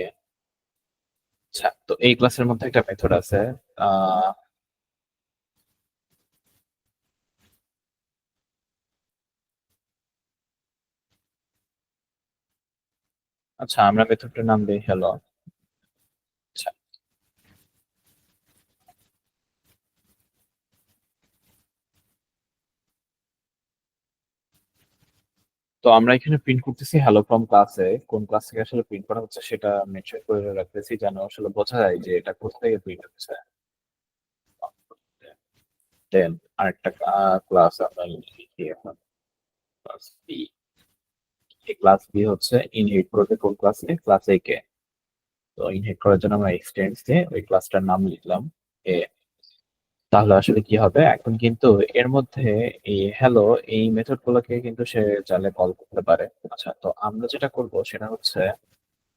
আচ্ছা, তো এই ক্লাসের মধ্যে একটা মেথড আছে। আহ আচ্ছা, আমরা মেথডটার নাম দিই হ্যালো। আচ্ছা, তো আমরা এখানে প্রিন্ট করতেছি হ্যালো ফ্রম ক্লাসে। কোন ক্লাস থেকে আসলে প্রিন্ট করা হচ্ছে সেটা মেনশন করে রাখতেছি যেন আসলে বোঝা যায় যে এটা কোথা থেকে প্রিন্ট হচ্ছে। দেন আরেকটা ক্লাস আমরা লিখি এখন, ক্লাস বি। এই ক্লাস বি ইনহেরিট করবে কোন ক্লাসে, ক্লাস এ কে। তো ইনহেরিট করার জন্য আমরা এক্সটেন্স দিয়ে ওই ক্লাসটার নাম লিখলাম এ। তাহলে আসলে কি হবে, এখন কিন্তু এর মধ্যে এই হ্যালো এই মেথড গুলোকে কিন্তু সে চাইলে কল করতে পারে। আচ্ছা, তো আমরা যেটা করব সেটা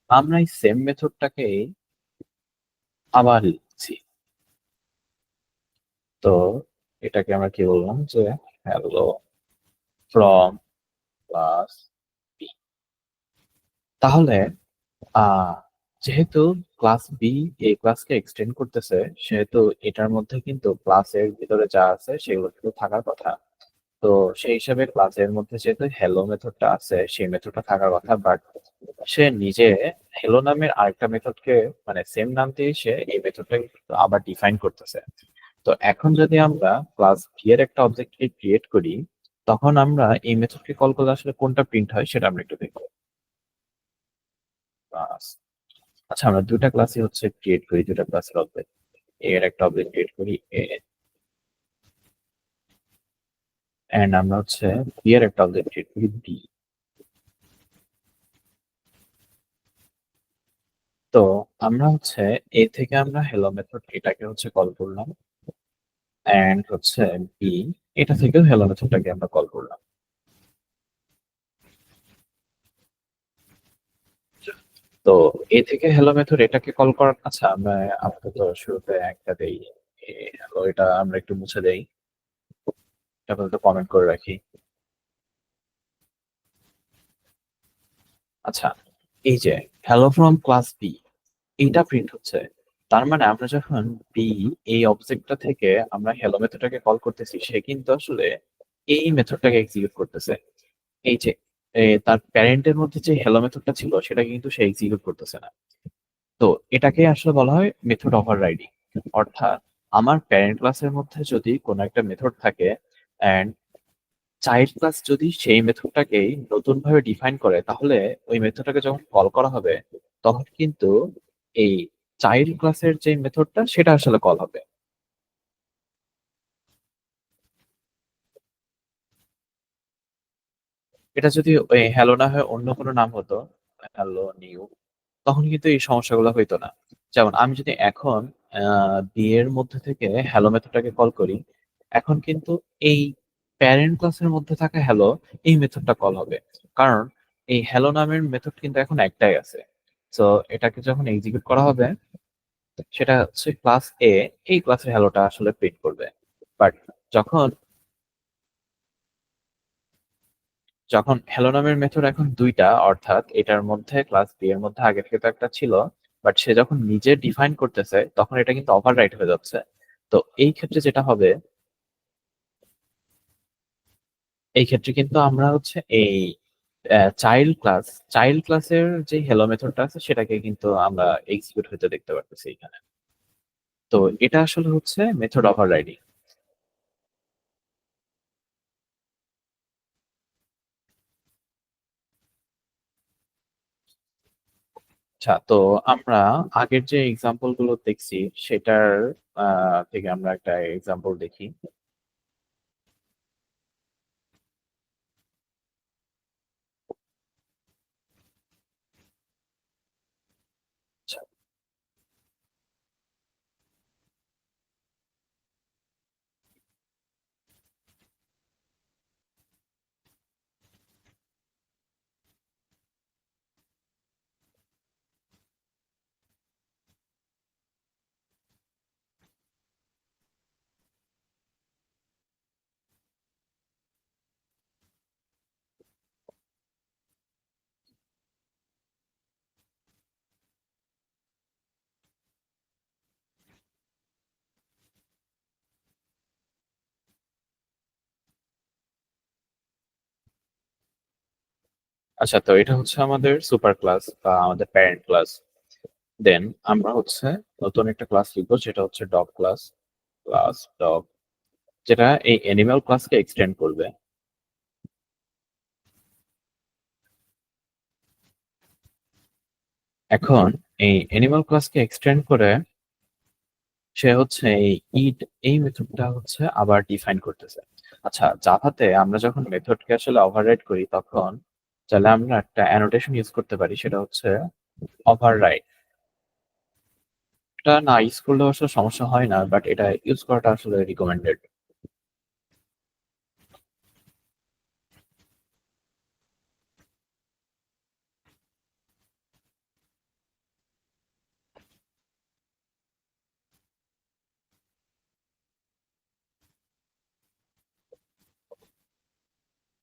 আমরা এই সেম মেথডটাকেই আবার লিখছি। তো এটাকে আমরা কি বললাম যে হ্যালো ফ্রম ক্লাস বি। তাহলে আহ যেহেতু ক্লাস বি এই ক্লাসকে এক্সটেন্ড করতেছে, সেহেতু এটার মধ্যে কিন্তু ক্লাসের ভিতরে যা আছে সেগুলো কিন্তু থাকার কথা। তো সেই হিসাবে ক্লাসের মধ্যে যেহেতু hello মেথডটা আছে, সেই মেথডটা থাকার কথা। বাট সে নিজে hello নামের আরেকটা মেথডকে মানে সেম নাম দিয়ে সে এই মেথডটাকে কিন্তু আবার ডিফাইন করতেছে। তো এখন যদি আমরা ক্লাস ভি এর একটা অবজেক্টকে ক্রিয়েট করি, তখন আমরা এই মেথডকে কল করলে আসলে কোনটা প্রিন্ট হয় সেটা আমরা একটু দেখবো। ক্লাস, আচ্ছা আমরা দুটা ক্লাসই হচ্ছে ক্রিয়েট করি, দুটা ক্লাসের অবজেক্ট। এ এর একটা অবজেক্ট ক্রিয়েট করি এ, এন্ড আমরা হচ্ছে বি এর একটা অবজেক্ট ক্রিয়েট করি বি। তো আমরা হচ্ছে এ থেকে আমরা হ্যালো মেথড এটাকে হচ্ছে কল করলাম, এন্ড হচ্ছে বি এটা থেকেও হ্যালো মেথডটাকে আমরা কল করলাম। তো এ থেকে হ্যালো মেথড এটাকে কল করার, আচ্ছা আমরা আপাতত শুরুতে একটা দেই হ্যালো, এটা আমরা একটু মুছে দেই, এটা আপাতত কমেন্ট করে রাখি। আচ্ছা, এই যে হ্যালো ফ্রম ক্লাস বি এইটা প্রিন্ট হচ্ছে। তার মানে আমরা যখন বি এই অবজেক্টটা থেকে আমরা হ্যালো মেথডটাকে কল করতেছি, সে কিন্তু আসলে এই মেথডটাকে এক্সিকিউট করতেছে। এই যে তার প্যারেন্টের মধ্যে যে হ্যালো মেথডটা ছিল সেটা কিন্তু সে এক্সিকিউট করতেছে না। তো এটাকে আসলে বলা হয় মেথড ওভাররাইডিং। অর্থাৎ আমার প্যারেন্ট ক্লাসের মধ্যে যদি কোনো একটা মেথড থাকে, এন্ড চাইল্ড ক্লাস যদি সেই মেথডটাকেই নতুন ভাবে ডিফাইন করে, তাহলে ওই মেথডটাকে যখন কল করা হবে তখন কিন্তু এই চাইল্ড ক্লাসের যে মেথডটা সেটা আসলে কল হবে। এটা যদি ওই হ্যালো না হয়ে অন্য কোনো নাম হতো, হ্যালো নিউ, তখন কিন্তু এই সমস্যাগুলো হইতো না। যেমন আমি যদি এখন বি এর মধ্যে থেকে হ্যালো মেথডটাকে কল করি, এখন কিন্তু এই প্যারেন্ট ক্লাসের মধ্যে থাকা হ্যালো এই মেথডটা কল হবে। কারণ এই হ্যালো নামের মেথড কিন্তু এখন একটাই আছে। তো এটাকে যখন এক্সিকিউট করা হবে, সেটা হচ্ছে ক্লাস এ, এই ক্লাসের হ্যালোটা আসলে প্রিন্ট করবে। বাট যখন যখন হ্যালো নামের মেথড এখন দুইটা, অর্থাৎ এটার মধ্যে ক্লাস বি এর মধ্যে আগে থেকে তো একটা ছিল, বাট সে যখন নিজে ডিফাইন করতেছে তখন এটা কিন্তু ওভাররাইট হয়ে যাচ্ছে। তো এই ক্ষেত্রে যেটা হবে, এই ক্ষেত্রে কিন্তু আমরা হচ্ছে এই চাইল্ড ক্লাসের যে হ্যালো মেথডটা আছে সেটাকে কিন্তু আমরা এক্সিকিউট হতে দেখতে পারতেছি এখানে। তো এটা আসলে হচ্ছে মেথড ওভাররাইডিং। আচ্ছা, তো আমরা আগের যে এক্সাম্পল গুলো দেখছি সেটার থেকে আমরা একটা এক্সাম্পল দেখি। আচ্ছা, আচ্ছা, তো এটা হচ্ছে আমাদের সুপার ক্লাস বা আমাদের প্যারেন্ট ক্লাস। দেন আমরা হচ্ছে নতুন একটা ক্লাস লিখবো যেটা হচ্ছে ডগ ক্লাস। ক্লাস ডগ, যেটা এই অ্যানিমাল ক্লাসকে এক্সটেন্ড করবে। এখন এই অ্যানিমাল ক্লাসকে এক্সটেন্ড করে সে হচ্ছে এই ইট এই মেথডটা হচ্ছে আবার ডিফাইন করতেছে। আচ্ছা, জাভাতে আমরা যখন মেথডকে আসলে ওভাররাইড করি তখন চাইলে আমরা একটা অ্যানোটেশন ইউজ করতে পারি, সেটা হচ্ছে ওভাররাইড। এটা না ইউজ করলে আসলে সমস্যা হয় না, বাট এটা ইউজ করাটা আসলে রিকমেন্ডেড।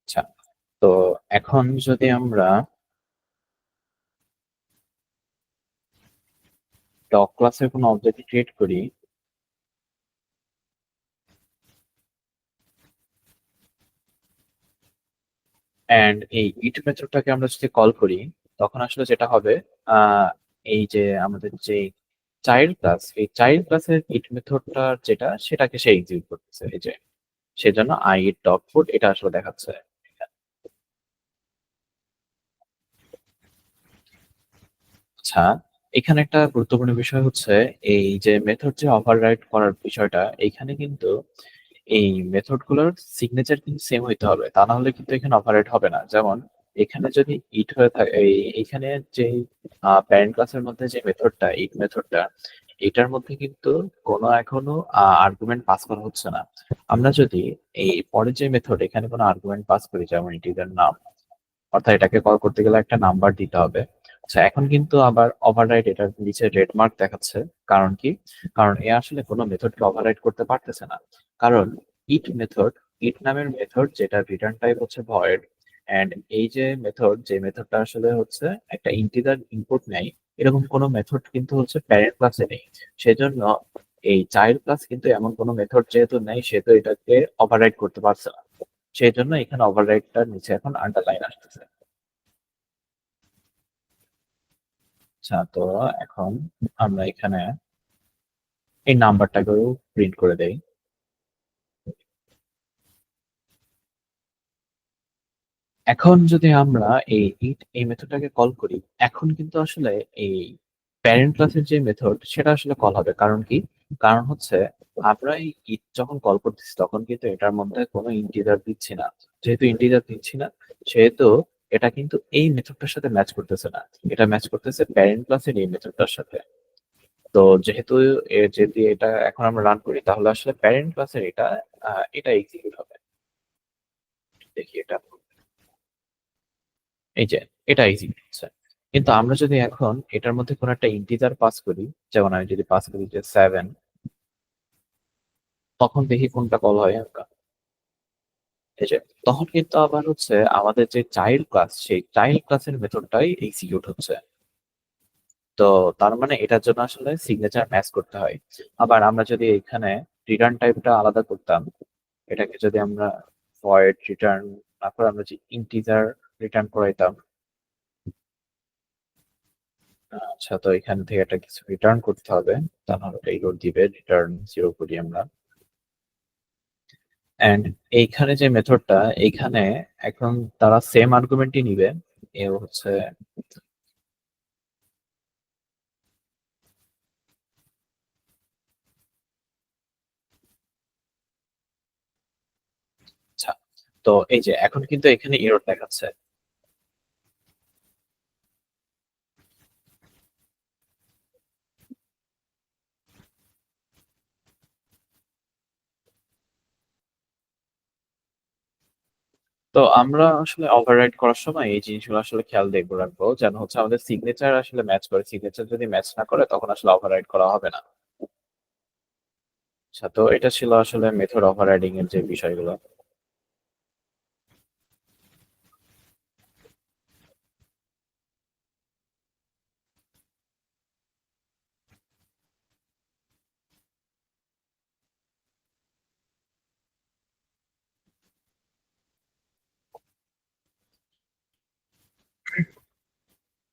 আচ্ছা, তো এখন যদি আমরা ডগ ক্লাসের কোনো অবজেক্ট ক্রিয়েট করি, অ্যান্ড এই ইট মেথডটাকে আমরা যদি কল করি তখন আসলে যেটা হবে আহ, এই যে আমাদের যে চাইল্ড ক্লাস, এই চাইল্ড ক্লাসের ইট মেথডটা যেটা সেটাকে সে এক্সিকিউট করতেছে, এই যে সেজন্য আই ইট ডগ ফুড এটা আসলে দেখাচ্ছে। আচ্ছা, এখানে একটা গুরুত্বপূর্ণ বিষয় হচ্ছে এই যে মেথড যে ওভাররাইড করার বিষয়টা, এইখানে কিন্তু এই মেথড গুলোর সিগনেচার কিন্তু সেম হইতে হবে, তা না হলে কিন্তু এখানে ওভাররাইড হবে না। যেমন এখানে যদি ইট হয়ে থাকে, এইখানে যে প্যারেন্ট ক্লাসের মধ্যে যে মেথডটা ইট মেথডটা, এটার মধ্যে কিন্তু কোনো এখনো আর্গুমেন্ট পাস করা হচ্ছে না। আমরা যদি এই পরে যে মেথড এখানে কোনো আর্গুমেন্ট পাস করি, যেমন ইন্টিজার নাম, অর্থাৎ এটাকে কল করতে গেলে একটা নাম্বার দিতে হবে। আচ্ছা, এখন কিন্তু আবার ওভাররাইড এটার নিচে রেড মার্ক দেখাচ্ছে। কারণ কি? কারণ এ আসলে কোনো মেথডকে ওভাররাইড করতে পারতেছে না। কারণ ইট মেথড, ইট নামের মেথড যেটা রিটার্ন টাইপ হচ্ছে ভয়েড, এন্ড এই যে মেথড, যে মেথডটা আসলে হচ্ছে একটা ইন্টিজার ইনপুট নেয়, এরকম কোনো মেথড কিন্তু হচ্ছে প্যারেন্ট ক্লাসে নেই। সেজন্য এই চাইল্ড ক্লাস কিন্তু এমন কোনো মেথড যেহেতু নেই, সেহেতু এটাকে ওভাররাইড করতে পারছে না। সেই জন্য এখানে ওভাররাইডটার নিচে এখন আন্ডারলাইন আসতেছে। আচ্ছা, তো এখন আমরা এখানে এই নাম্বারটাকেও প্রিন্ট করে দেই। এখন যদি আমরা এই মেথডটাকে কল করি, এখন কিন্তু আসলে এই প্যারেন্ট ক্লাসের যে মেথড সেটা আসলে কল হবে। কারণ কি? কারণ হচ্ছে আমরা এই ইট যখন কল করতেছি তখন কিন্তু এটার মধ্যে কোনো ইন্টিজার দিচ্ছি না। যেহেতু ইন্টিজার দিচ্ছি না, সেহেতু এটা কিন্তু এই মেথডটার সাথে ম্যাচ করতেছে না। এটা ম্যাচ করতেছে প্যারেন্ট ক্লাসের এই মেথডটার সাথে। তো যেহেতু যদি এটা এখন আমরা রান করি, তাহলে আসলে প্যারেন্ট ক্লাসের এটা এক্সিকিউট হবে। দেখি এটা, এই যে এটা এক্সিকিউট হচ্ছে। কিন্তু আমরা যদি এখন এটার মধ্যে কোনো একটা ইন্টিজার পাস করি, যেমন আমি যদি পাস করি যে 7, তখন দেখি কোনটা কল হয় আমরা। এই যে তখন কিন্তু আবার হচ্ছে আমাদের যে চাইল্ড ক্লাস, সেই চাইল্ড ক্লাসের মেথডটাই এক্সিকিউট হচ্ছে। তো তার মানে এটার জন্য আসলে সিগনেচার ম্যাচ করতে হয়। আবার আমরা যদি এখানে রিটার্ন টাইপটা আলাদা করতাম, এটাকে যদি আমরা ভয়েড রিটার্ন না করে আমরা যে ইন্টিজার রিটার্ন করাইতাম। আচ্ছা, তো এখান থেকে একটা কিছু রিটার্ন করতে হবে, তা নাহলে এটা এরর দিবে। রিটার্ন 0 করি আমরা। এন্ড এইখানে যে মেথডটা, এইখানে এখন তারা সেম আর্গুমেন্টই নিবে। এ হচ্ছে, আচ্ছা, তো এই যে এখন কিন্তু এখানে এরর দেখাচ্ছে। তো আমরা আসলে ওভাররাইড করার সময় এই জিনিসগুলো আসলে খেয়াল দেখবো, রাখবো যেন হচ্ছে আমাদের সিগনেচার আসলে ম্যাচ করে। সিগনেচার যদি ম্যাচ না করে তখন আসলে ওভাররাইড করা হবে না। আচ্ছা, তো এটা ছিল আসলে মেথড ওভাররাইডিং এর যে বিষয়গুলো।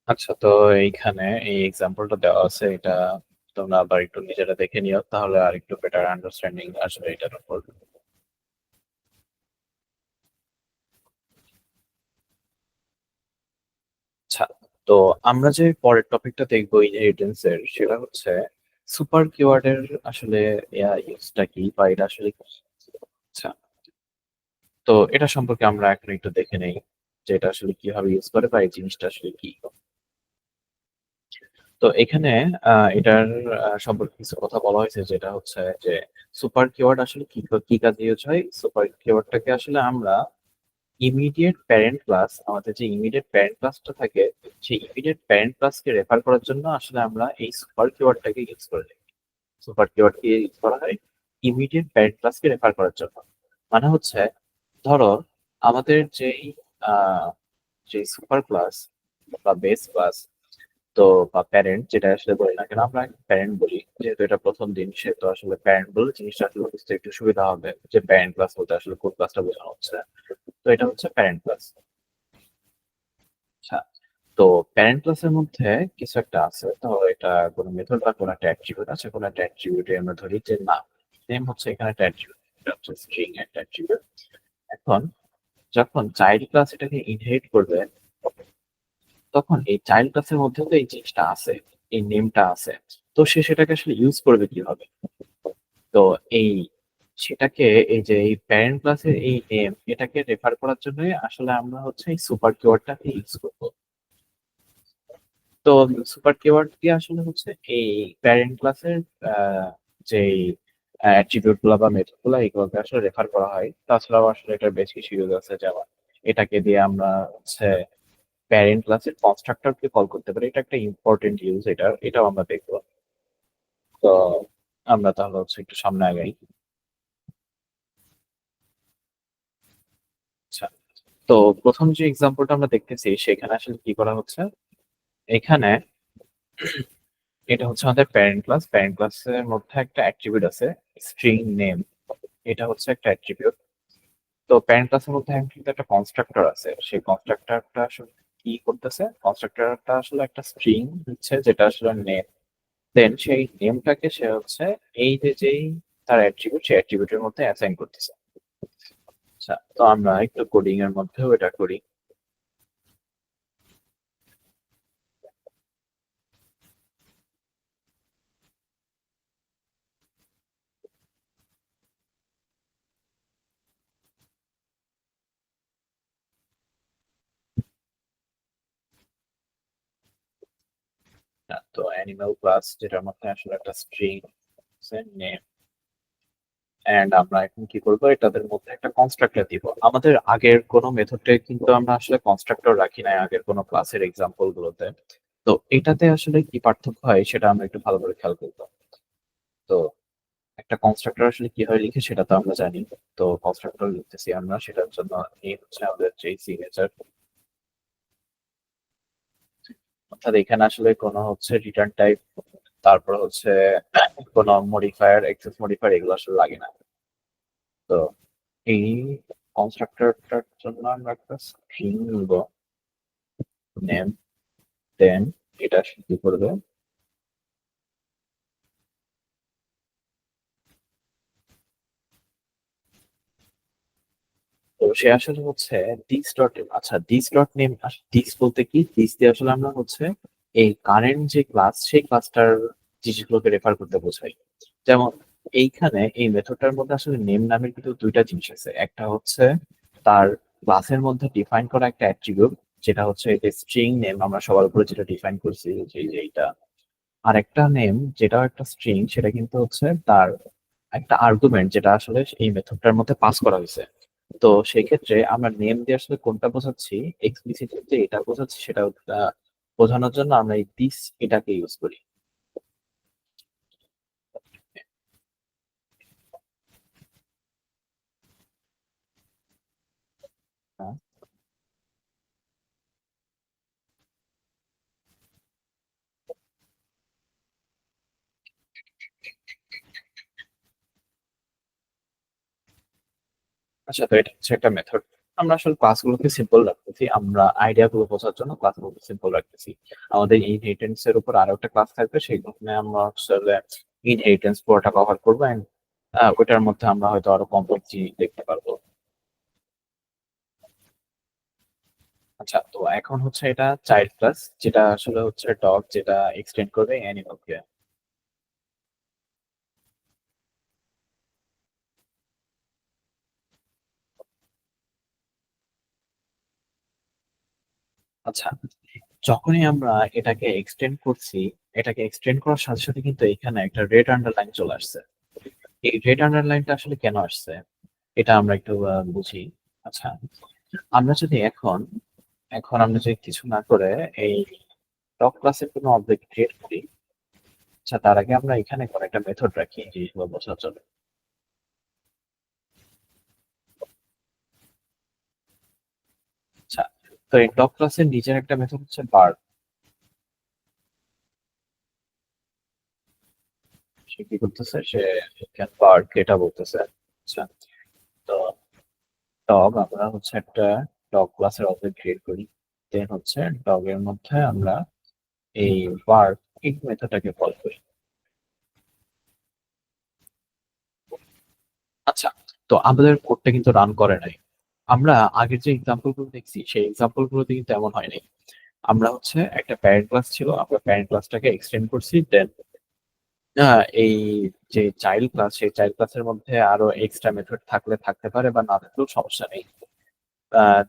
আচ্ছা, তো এইখানে এই এক্সাম্পলটা দেওয়া আছে, এটা তোমরা আবার একটু নিজেরা দেখে নিও, তাহলে আর একটু বেটার আন্ডারস্ট্যান্ডিং আসবে এটার উপর। আচ্ছা, তো আমরা যে পরের টপিকটা দেখবো ইনহেরিটেন্স এর, সেটা হচ্ছে সুপার কিওয়ার্ডের আসলে ইউজটা কি, বা এটা আসলে কি। আচ্ছা, তো এটা সম্পর্কে আমরা এখন একটু দেখে নেই যে এটা আসলে কিভাবে ইউজ করে বা এই জিনিসটা আসলে কি। তো এখানে এটার সম্পর্কে কিছু কথা বলা হয়েছে, যেটা হচ্ছে যে সুপার কিওয়ার্ড আসলে কি কি কাজে ইউজ হয়। সুপার কিওয়ার্ডটাকে আসলে আমরা ইমিডিয়েট প্যারেন্ট ক্লাস, আমাদের যে ইমিডিয়েট প্যারেন্ট ক্লাসটা থাকে, সেই ইমিডিয়েট প্যারেন্ট ক্লাসকে রেফার করার জন্য আসলে আমরা এই সুপার কিওয়ার্ডটাকে ইউজ করে থাকি। সুপার কিওয়ার্ডকে ইউজ করা হয় ইমিডিয়েট প্যারেন্ট ক্লাসকে রেফার করার জন্য। মানে হচ্ছে, ধরো আমাদের আহ যে সুপার ক্লাস বা বেস ক্লাস, তো বা প্যারেন্ট যেটা আসলে বলি না কেন, আমরা প্যারেন্ট বলি যেহেতু এটা প্রথম দিন, সেহেতু আসলে প্যারেন্ট বলে জিনিসটা আসলে বুঝতে একটু সুবিধা হবে যে প্যারেন্ট ক্লাস বলতে আসলে কোন ক্লাসটা বোঝানো হচ্ছে। তো এটা হচ্ছে প্যারেন্ট ক্লাস। আচ্ছা, তো প্যারেন্ট ক্লাসের মধ্যে কিছু একটা আছে। তো এটা কোনো মেথড বা কোনো একটা অ্যাট্রিবিউট আছে। কোনো একটা অ্যাট্রিবিউটে আমরা ধরি যে নাম। নেম হচ্ছে এখানে একটা অ্যাট্রিবিউট। এটা হচ্ছে স্ট্রিং একটা অ্যাট্রিবিউট। এখন যখন চাইল্ড ক্লাস এটাকে ইনহেরিট করবে, তখন এই চাইল্ড ক্লাসের মধ্যেও তো এই জিনিসটা আছে, এই নেমটা আছে। তো সে সেটাকে আসলে ইউজ করবে কিভাবে? তো এই সেটাকে এই যে এই প্যারেন্ট ক্লাসের এই নেম এটাকে রেফার করার জন্য আসলে আমরা হচ্ছে এই সুপার কিওয়ার্ডটাকে ইউজ করব। তো সুপার কিওয়ার্ড দিয়ে আসলে হচ্ছে এই প্যারেন্ট ক্লাসের যে অ্যাট্রিবিউট গুলা বা মেথড গুলা এগুলোকে আসলে রেফার করা হয়। তাছাড়াও আসলে এটার বেশ কিছু ইউজ আছে, যেমন এটাকে দিয়ে আমরা হচ্ছে প্যারেন্ট ক্লাসের কনস্ট্রাক্টরকে কল করতে পারি। এটা একটা ইম্পর্টেন্ট ইউজ, এটাও আমরা দেখবো। তো আমরা তাহলে হচ্ছে একটু সামনে আগাই। আচ্ছা, তো প্রথম যে এক্সাম্পলটা আমরা দেখতেছি সেখানে আসলে কি করা হচ্ছে, এখানে এটা হচ্ছে আমাদের প্যারেন্ট ক্লাস। প্যারেন্ট ক্লাসের মধ্যে একটা অ্যাট্রিবিউট আছে স্ট্রিং নেম। এটা হচ্ছে একটা অ্যাট্রিবিউট। তো প্যারেন্ট ক্লাসের মধ্যে কিন্তু একটা কনস্ট্রাক্টর আছে। সেই কনস্ট্রাক্টরটা আসলে কি করতেছে, কনস্ট্রাক্টরটা আসলে একটা স্ট্রিং হচ্ছে যেটা আসলে নেম। দেন সেই নেমটাকে সে হচ্ছে এই যে যেই তার অ্যাট্রিবিউট, সেই অ্যাট্রিবিউটের মধ্যে অ্যাসাইন করতেছে। আচ্ছা, তো আমরা একটু কোডিং এর মধ্যেও এটা করি। তো অ্যানিমাল ক্লাস যেটার মধ্যে আসলে একটা স্ট্রিং নেম, এন্ড আমরা এখন কি করবো, এটাদের মধ্যে একটা কনস্ট্রাক্টর দিব। আমাদের আগের কোনো মেথডে কিন্তু আমরা আসলে কনস্ট্রাক্টর রাখি নাই আগের কোনো ক্লাসের এক্সাম্পল গুলোতে। তো এটাতে আসলে কি পার্থক্য হয় সেটা আমরা একটু ভালো করে খেয়াল করতাম। তো একটা কনস্ট্রাক্টর আসলে কিভাবে লিখে সেটা তো আমরা জানি। তো কনস্ট্রাক্টর লিখতেছি আমরা, সেটার জন্য এই হচ্ছে আমাদের যে সিগনেচার। অর্থাৎ এখানে আসলে কোনো হচ্ছে রিটার্ন টাইপ, তারপর হচ্ছে কোনো মডিফায়ার, এক্সেস মডিফায়ার এগুলো আসলে লাগে না। তো এই কনস্ট্রাক্টরটার জন্য আমরা একটা স্ট্রিং নিব, নেম। দেন এটা সে কি করবে, তো সে আসলে হচ্ছে দিস ডট, আচ্ছা দিস ডট নেম, দিস বলতে কি, দিস দিয়ে আসলে আমরা হচ্ছে এই কারেন্ট যে ক্লাস সেই ক্লাসটার জিনিসগুলোকে রেফার করতে বোঝাই। যেমন এইখানে এই মেথডটার মধ্যে আসলে নেম নামের কিন্তু দুইটা জিনিস আছে। একটা হচ্ছে তার ক্লাসের মধ্যে ডিফাইন করা একটা অ্যাট্রিবিউট, যেটা হচ্ছে স্ট্রিং নেম আমরা সবার উপরে যেটা ডিফাইন করছি যে যে এইটা। আর একটা নেম যেটাও একটা স্ট্রিং, সেটা কিন্তু হচ্ছে তার একটা আর্গুমেন্ট যেটা আসলে এই মেথডটার মধ্যে পাস করা হয়েছে। তো সেক্ষেত্রে আমরা নেম দিয়ে আসলে কোনটা বোঝাচ্ছি, এক্সপ্লিসিট যে এটা বোঝাচ্ছি সেটা বোঝানোর জন্য আমরা এই দিস এটাকে ইউজ করি। হ্যাঁ। আচ্ছা, তো এটা হচ্ছে একটা মেথড। আমরা আসলে ক্লাসগুলোকে সিম্পল রাখতেছি, আমরা আইডিয়া গুলো বোঝার জন্য ক্লাসগুলোকে সিম্পল রাখতেছি। আমাদের ইনহেরিটেন্স এর উপর আরো একটা ক্লাস থাকবে, সেইখানে আমরা আসলে ইনহেরিটেন্স পুরোটা কভার করবো, এন্ড ওইটার মধ্যে আমরা হয়তো আরো কমপ্লেক্স জিনিস দেখতে পারবো। আচ্ছা, তো এখন হচ্ছে এটা চাইল্ড ক্লাস, যেটা আসলে হচ্ছে ডগ, যেটা এক্সটেন্ড করবে অ্যানিমালকে। আচ্ছা, যখনই আমরা এটাকে এক্সটেন্ড করছি, এটাকে এক্সটেন্ড করার সাথে সাথে কিন্তু এখানে একটা রেড আন্ডারলাইন চলে আসছে। এই রেড আন্ডারলাইনটা আসলে কেন আসছে এটা আমরা একটু বুঝি। আচ্ছা, আমরা যদি এখন এখন আমরা যদি কিছু না করে এই টপ ক্লাসের কোনো অবজেক্ট ক্রিয়েট করি। আচ্ছা, তার আগে আমরা এখানে কোনো একটা মেথড রাখি এই জিনিসগুলো বোঝার জন্য। আচ্ছা, তো এই টপ ক্লাসের নিচের একটা মেথড হচ্ছে বার। সে কি করতেছে, সে বার এটা বলতেছে। আচ্ছা, তো টপ আমরা হচ্ছে একটা টপ ক্লাসের অবজেক্ট ক্রিয়েট করি। দেন হচ্ছে ডগের মধ্যে আমরা এই ওয়ার্ক ইট মেথডটাকে কল করি। আচ্ছা, তো আমাদের কোডটা কিন্তু রান করে নাই। আমরা আগের যে এক্সাম্পল গুলো দেখছি সেই এক্সাম্পল গুলোতে কিন্তু এমন হয় নাই। আমরা হচ্ছে একটা প্যারেন্ট ক্লাস ছিল, আমরা প্যারেন্ট ক্লাসটাকে এক্সটেন্ড করছি, দেন এই যে চাইল্ড ক্লাস, সেই চাইল্ড ক্লাসের মধ্যে আরো এক্সট্রা মেথড থাকলে থাকতে পারে বা না থাকলেও সমস্যা নেই।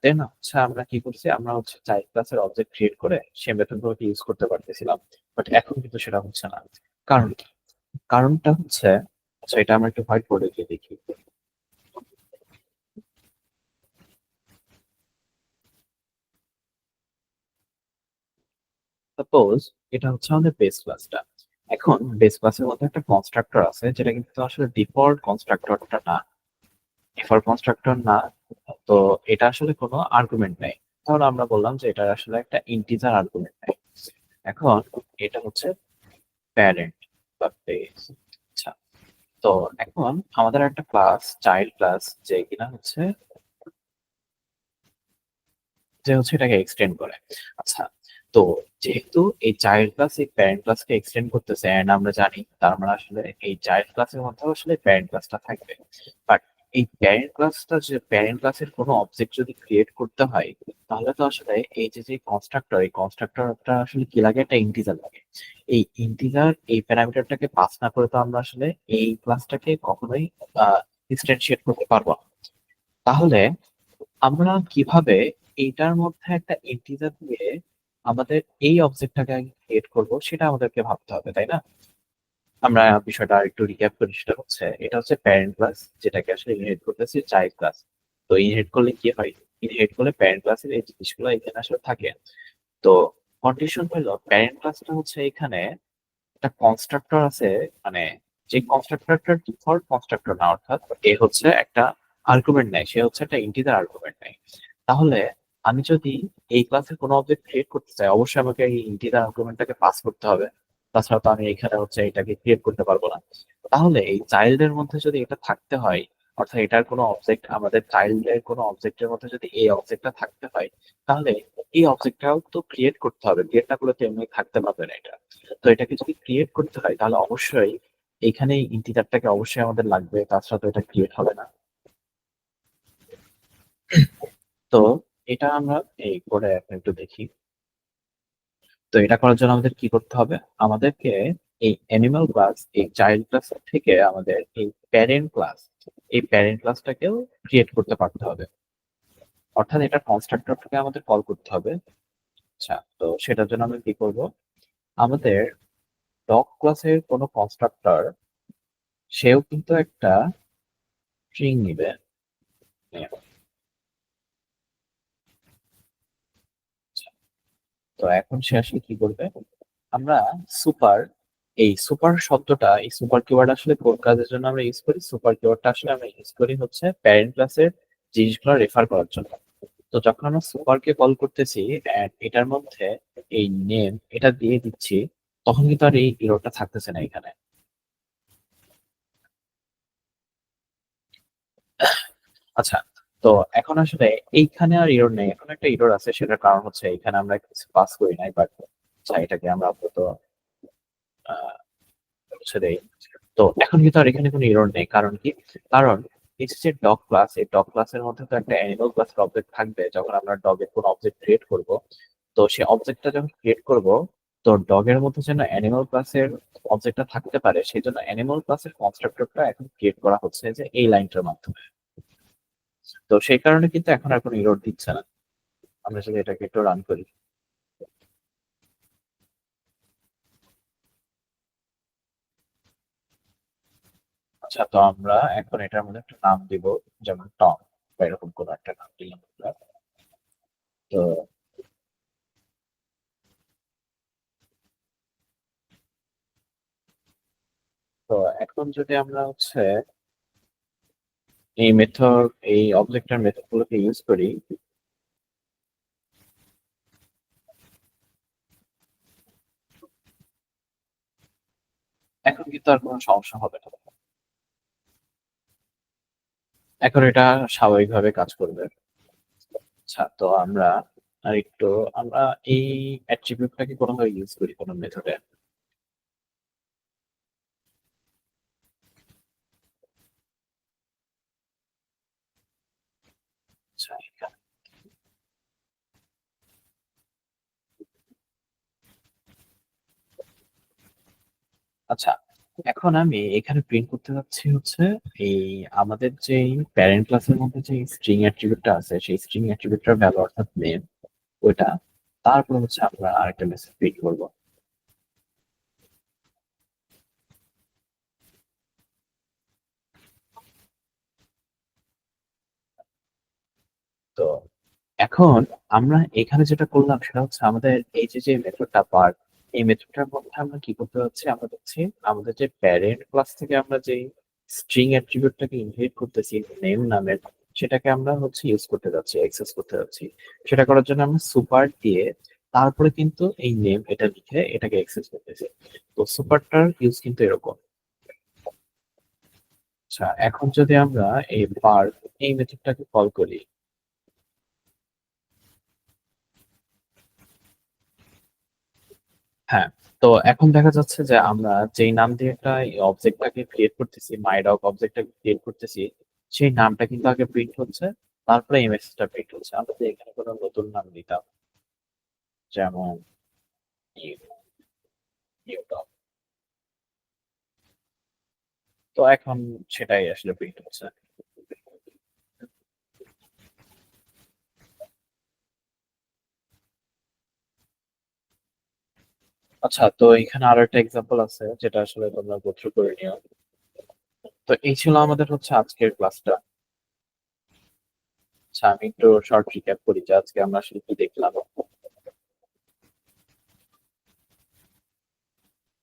দেন হচ্ছে আমরা কি করছি, আমরা হচ্ছে চাইল্ড ক্লাসের অবজেক্ট ক্রিয়েট করে সেই মেথড গুলোকে ইউজ করতে পারতেছিলাম, বাট এখন কিন্তু সেটা হচ্ছে না। কারণ কি? কারণটা হচ্ছে, আচ্ছা এটা আমরা একটু হোয়াইট বোর্ডে গিয়ে দেখি। সাপোজ এটা হচ্ছে আমাদের বেস ক্লাসটা। এখন বেস ক্লাসের মধ্যে একটা কনস্ট্রাক্টর আছে যেটা কিন্তু আসলে ডিফল্ট কনস্ট্রাক্টরটা না। ডিফল্ট কনস্ট্রাক্টর না, তো এটা আসলে কোনো আর্গুমেন্ট নেই। তাহলে আমরা বললাম যে এটা আসলে একটা ইন্টিজার আর্গুমেন্ট নেই। এখন এটা হচ্ছে প্যারেন্ট বা বেস। আচ্ছা, তো এখন আমাদের একটা ক্লাস চাইল্ড ক্লাস যে কিনা হচ্ছে এটাকে এক্সটেন্ড করে। আচ্ছা, তো যেহেতু এই চাইল্ড ক্লাস এই প্যারেন্ট ক্লাসকে এক্সটেন্ড করতেছে এন্ড আমরা জানি তার মানে আসলে এই চাইল্ড ক্লাসের মধ্যে আসলে প্যারেন্ট ক্লাসটা থাকবে। বাট এই প্যারেন্ট ক্লাসটা, যে প্যারেন্ট ক্লাসের কোনো অবজেক্ট যদি ক্রিয়েট করতে হয়, তাহলে তো আসলে এই যে কনস্ট্রাক্টর, এই কনস্ট্রাক্টরটা আসলে কি লাগে, একটা ইন্টিজার লাগে। এই ইন্টিজার এই প্যারামিটারটাকে পাস না করে তো আমরা আসলে এই ক্লাসটাকে কখনোই ইনস্ট্যান্টিয়েট করতে পারবো না। তাহলে আমরা কিভাবে এইটার মধ্যে একটা ইন্টিজার দিয়ে আমাদের এই অবজেক্টটাকে আগে ক্রিয়েট করব সেটা আমাদেরকে ভাবতে হবে, তাই না? আমরা বিষয়টা একটু রিক্যাপ করি। সেটা হচ্ছে, এটা হচ্ছে প্যারেন্ট ক্লাস যেটাকে আসলে ইনহেরিট করতেছি চাইল্ড ক্লাস। তো ইনহেরিট করলে কি হয়, ইনহেরিট করলে প্যারেন্ট ক্লাসের এই জিনিসগুলো এখানে আসলে থাকে। তো কন্ডিশন হলো প্যারেন্ট ক্লাসটা হচ্ছে এখানে একটা কনস্ট্রাক্টর আছে, মানে যে কনস্ট্রাক্টরটা ডিফল্ট কনস্ট্রাক্টর না, অর্থাৎ এ হচ্ছে একটা আর্গুমেন্ট নেয়, সে হচ্ছে একটা ইন্টিজার আর্গুমেন্ট নেয়। তাহলে আমি যদি এই ক্লাসের কোনো অবজেক্ট ক্রিয়েট করতে চাই, অবশ্যই আমাকে এই ইন্টিজার আর্গুমেন্টটাকে পাস করতে হবে। তাছাড়া তো আমি এখানে হচ্ছে এটাকে ক্রিয়েট করতে পারবো না। তাহলে এই চাইল্ডের মধ্যে যদি এটা থাকতে হয়, অর্থাৎ এটার কোনো অবজেক্ট, আমাদের চাইল্ডের কোনো অবজেক্টের মধ্যে যদি এই অবজেক্টটা থাকতে হয়, তাহলে এই অবজেক্টটাও তো ক্রিয়েট করতে হবে। ক্রিয়েট না করলে তো এমনি থাকতে পারবে না এটা। তো এটাকে যদি ক্রিয়েট করতে হয় তাহলে অবশ্যই এখানে ইন্টিজারটাকে অবশ্যই আমাদের লাগবে, তাছাড়া তো এটা ক্রিয়েট হবে না। তো এটা আমরা এই কোডে এখন একটু দেখি। তো এটা করার জন্য আমাদের কি করতে হবে, আমাদেরকে এই অ্যানিমাল ক্লাস, এই চাইল্ড ক্লাস থেকে আমাদের এই প্যারেন্ট ক্লাস, এই প্যারেন্ট ক্লাসটাকেও ক্রিয়েট করতে পারতে হবে। অর্থাৎ এটা কনস্ট্রাক্টরটাকে আমাদের কল করতে হবে। আচ্ছা, তো সেটার জন্য আমরা কি করব, আমাদের ডগ ক্লাসের কোনো কনস্ট্রাক্টর, সেও কিন্তু একটা স্ট্রিং নিবে। তো এখন সে আসলে কি করবে, আমরা সুপার, এই সুপার শব্দটা, এই সুপার কিওয়ার্ড আসলে কোন কাজের জন্য আমরা ইউজ করি, সুপার কিওয়ার্ডটা আসলে আমরা ইউজ করি হচ্ছে প্যারেন্ট ক্লাসের জিনিসগুলো রেফার করার জন্য। তো যখন আমরা সুপারকে কল করতেছি and এটার মধ্যে এই নেম এটা দিয়ে দিচ্ছি, তখন কিন্তু আর এই এররটা থাকতেছে না এখানে। আচ্ছা, তো এখন আসলে এইখানে আর এরর নেই, এখন একটা এরর আছে, সেটার কারণ হচ্ছে এখানে আমরা কিছু পাস করি নাই, বাট এটাকে আমরা আপাতত মুছে দেই। তো এখন কিন্তু আর এখানে কোনো এরর নেই, কারণ কি? কারণ এই যে ডগ ক্লাস, এই ডগ ক্লাসের মধ্যে তো একটা অ্যানিমাল ক্লাসের অবজেক্ট থাকবে। যখন আমরা ডগের কোনো অবজেক্ট ক্রিয়েট করব, তো সেই অবজেক্টটা যখন ক্রিয়েট করব, তো ডগের মধ্যে যেন অ্যানিমাল ক্লাসের অবজেক্টটা থাকতে পারে, সেই জন্য অ্যানিমাল ক্লাসের কনস্ট্রাক্টরটা এখন ক্রিয়েট করা হচ্ছে যে এই লাইনটার মাধ্যমে। তো সেই কারণে কিন্তু এখন আর কোনো এরর দিচ্ছে না। আমরা যদি এটাকে একটু রান করি। আচ্ছা, তো আমরা এখন এটার মধ্যে একটা নাম দিব, যেমন টম বা এরকম কোনো একটা নাম দিলাম আমরা। তো তো এখন যদি আমরা হচ্ছে এই মেথড, এই অবজেক্টের মেথড গুলোকে ইউজ করি, এখন কিন্তু আর কোনো সমস্যা হবে না। এখন এটা স্বাভাবিকভাবে কাজ করবে। আচ্ছা, তো আমরা আরেকটু আমরা এই অ্যাট্রিবিউটটাকে কোনোভাবে ইউজ করি কোনো মেথডে। আচ্ছা, আচ্ছা, এখন আমি এখানে প্রিন্ট করতে যাচ্ছি হচ্ছে এই আমাদের যেই প্যারেন্ট ক্লাসের মধ্যে যে স্ট্রিং অ্যাট্রিবিউটটা আছে সেই স্ট্রিং অ্যাট্রিবিউটটার ভ্যালু অর্থাৎ নেম ওইটা। তারপর হচ্ছে আমরা আরেকটা মেসেজ প্রিন্ট করব। তো এখন আমরা এখানে যেটা করলাম সেটা হচ্ছে আমাদের এই যে মেথডটা পার্ট, এই মেথডটার মধ্যে আমরা কি করতে যাচ্ছি, আমরা দেখছি আমাদের যে প্যারেন্ট ক্লাস থেকে আমরা যে স্ট্রিং অ্যাট্রিবিউটটাকে ইনহেরিট করতেছি নেম নামের, সেটাকে আমরা হচ্ছে ইউজ করতে যাচ্ছি, অ্যাক্সেস করতে যাচ্ছি। সেটা করার জন্য আমরা সুপার দিয়ে তারপরে কিন্তু এই নেম এটা লিখে এটাকে অ্যাক্সেস করতেছি। তো সুপারটার ইউজ কিন্তু এরকম। আচ্ছা, এখন যদি আমরা এই পার্ট এই মেথডটাকে কল করি, হ্যাঁ, তো এখন দেখা যাচ্ছে যে আমরা যেই নাম দিয়ে একটা অবজেক্টটাকে ক্রিয়েট করতেছি, মাই ডগ অবজেক্টটাকে ক্রিয়েট করতেছি, সেই নামটা কিন্তু আগে প্রিন্ট হচ্ছে, তারপরে এই মেসেজটা প্রিন্ট হচ্ছে। আমরা যদি এখানে কোনো নতুন নাম দিতাম, যেমন নিউ নিউ ডগ, তো এখন সেটাই আসলে প্রিন্ট হচ্ছে। আচ্ছা, তো এখানে আরো একটা এক্সাম্পল আছে যেটা আসলে তোমরা গো থ্রু করে নিও। তো এই ছিল আমাদের হচ্ছে আজকের ক্লাসটা। আচ্ছা, আমি একটু শর্ট রিক্যাপ করি যে আজকে আমরা আসলে কি দেখলাম।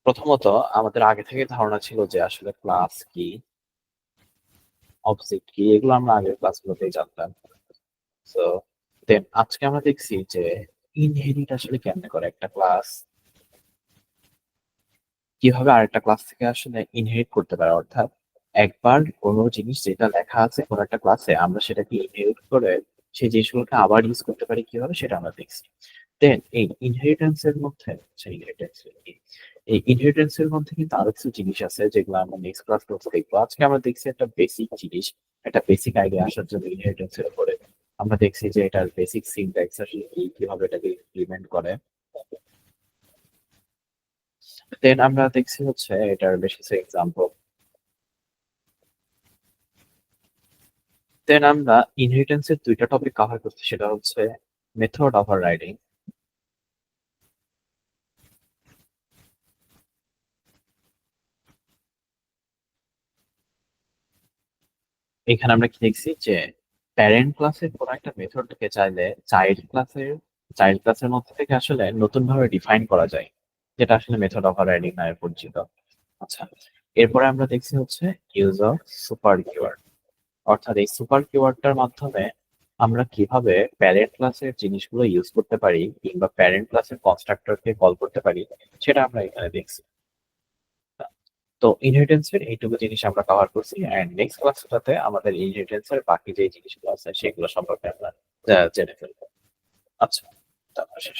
প্রথমত, আমাদের আগে থেকে ধারণা ছিল যে আসলে ক্লাস কি, অবজেক্ট কি, এগুলো আমরা আগের ক্লাসগুলোতেই জানতাম। সো দেন আজকে আমরা দেখছি যে ইনহেরিট আসলে কেমনে করে একটা ক্লাস, কিভাবে আরেকটা ক্লাস থেকে আসলে ইনহেরিট করতে পারে। অর্থাৎ একবার কোনো জিনিস যেটা লেখা আছে কোনো একটা ক্লাসে আমরা সেটাকে ইনহেরিট করে সেই জিনিসগুলোকে আবার ইউজ করতে পারি কিভাবে, সেটা আমরা দেখছি। দেন এই ইনহেরিটেন্স এর মধ্যে ইনহেরিটেন্স এই ইনহেরিটেন্স এর মধ্যে কিন্তু আরো কিছু জিনিস আছে যেগুলো আমরা নেক্সট ক্লাস দেখবো। আজকে আমরা দেখছি একটা বেসিক জিনিস, একটা বেসিক আইডিয়া আসার জন্য ইনহেরিটেন্স এর উপরে আমরা দেখছি যে এটার বেসিক সিনট্যাক্স আসলে কি, কিভাবে এটাকে ইমপ্লিমেন্ট করে। দেন আমরা দেখছি হচ্ছে এটার বেশ কিছু এক্সাম্পল। দেন আমরা ইনহেরিটেন্স এর দুইটা টপিক কভার করছি, সেটা হচ্ছে মেথড ওভাররাইডিং। এখানে আমরা কি দেখছি যে প্যারেন্ট ক্লাসের কোনো একটা মেথডকে চাইলে চাইল্ড ক্লাসের মধ্যে থেকে আসলে নতুন ভাবে ডিফাইন করা যায়, যেটা আসলে মেথড ওভাররাইডিং নামে পরিচিত। আচ্ছা, এরপরে আমরা দেখছি হচ্ছে ইউজ অফ সুপার কিওয়ার্ড। অর্থাৎ এই সুপার কিওয়ার্ডটার মাধ্যমে আমরা কিভাবে প্যারেন্ট ক্লাসের জিনিসগুলো ইউজ করতে পারি কিংবা প্যারেন্ট ক্লাসের কনস্ট্রাক্টরকে কল করতে পারি, সেটা আমরা এখানে দেখছি। তো ইনহেরিটেন্স এর এইটুকু জিনিস আমরা কভার করছি, এন্ড নেক্সট ক্লাসটাতে আমাদের ইনহেরিটেন্স এর বাকি যে জিনিসগুলো আছে সেগুলো সম্পর্কে আমরা জেনে ফেলবো। আচ্ছা, তারপর শেষ।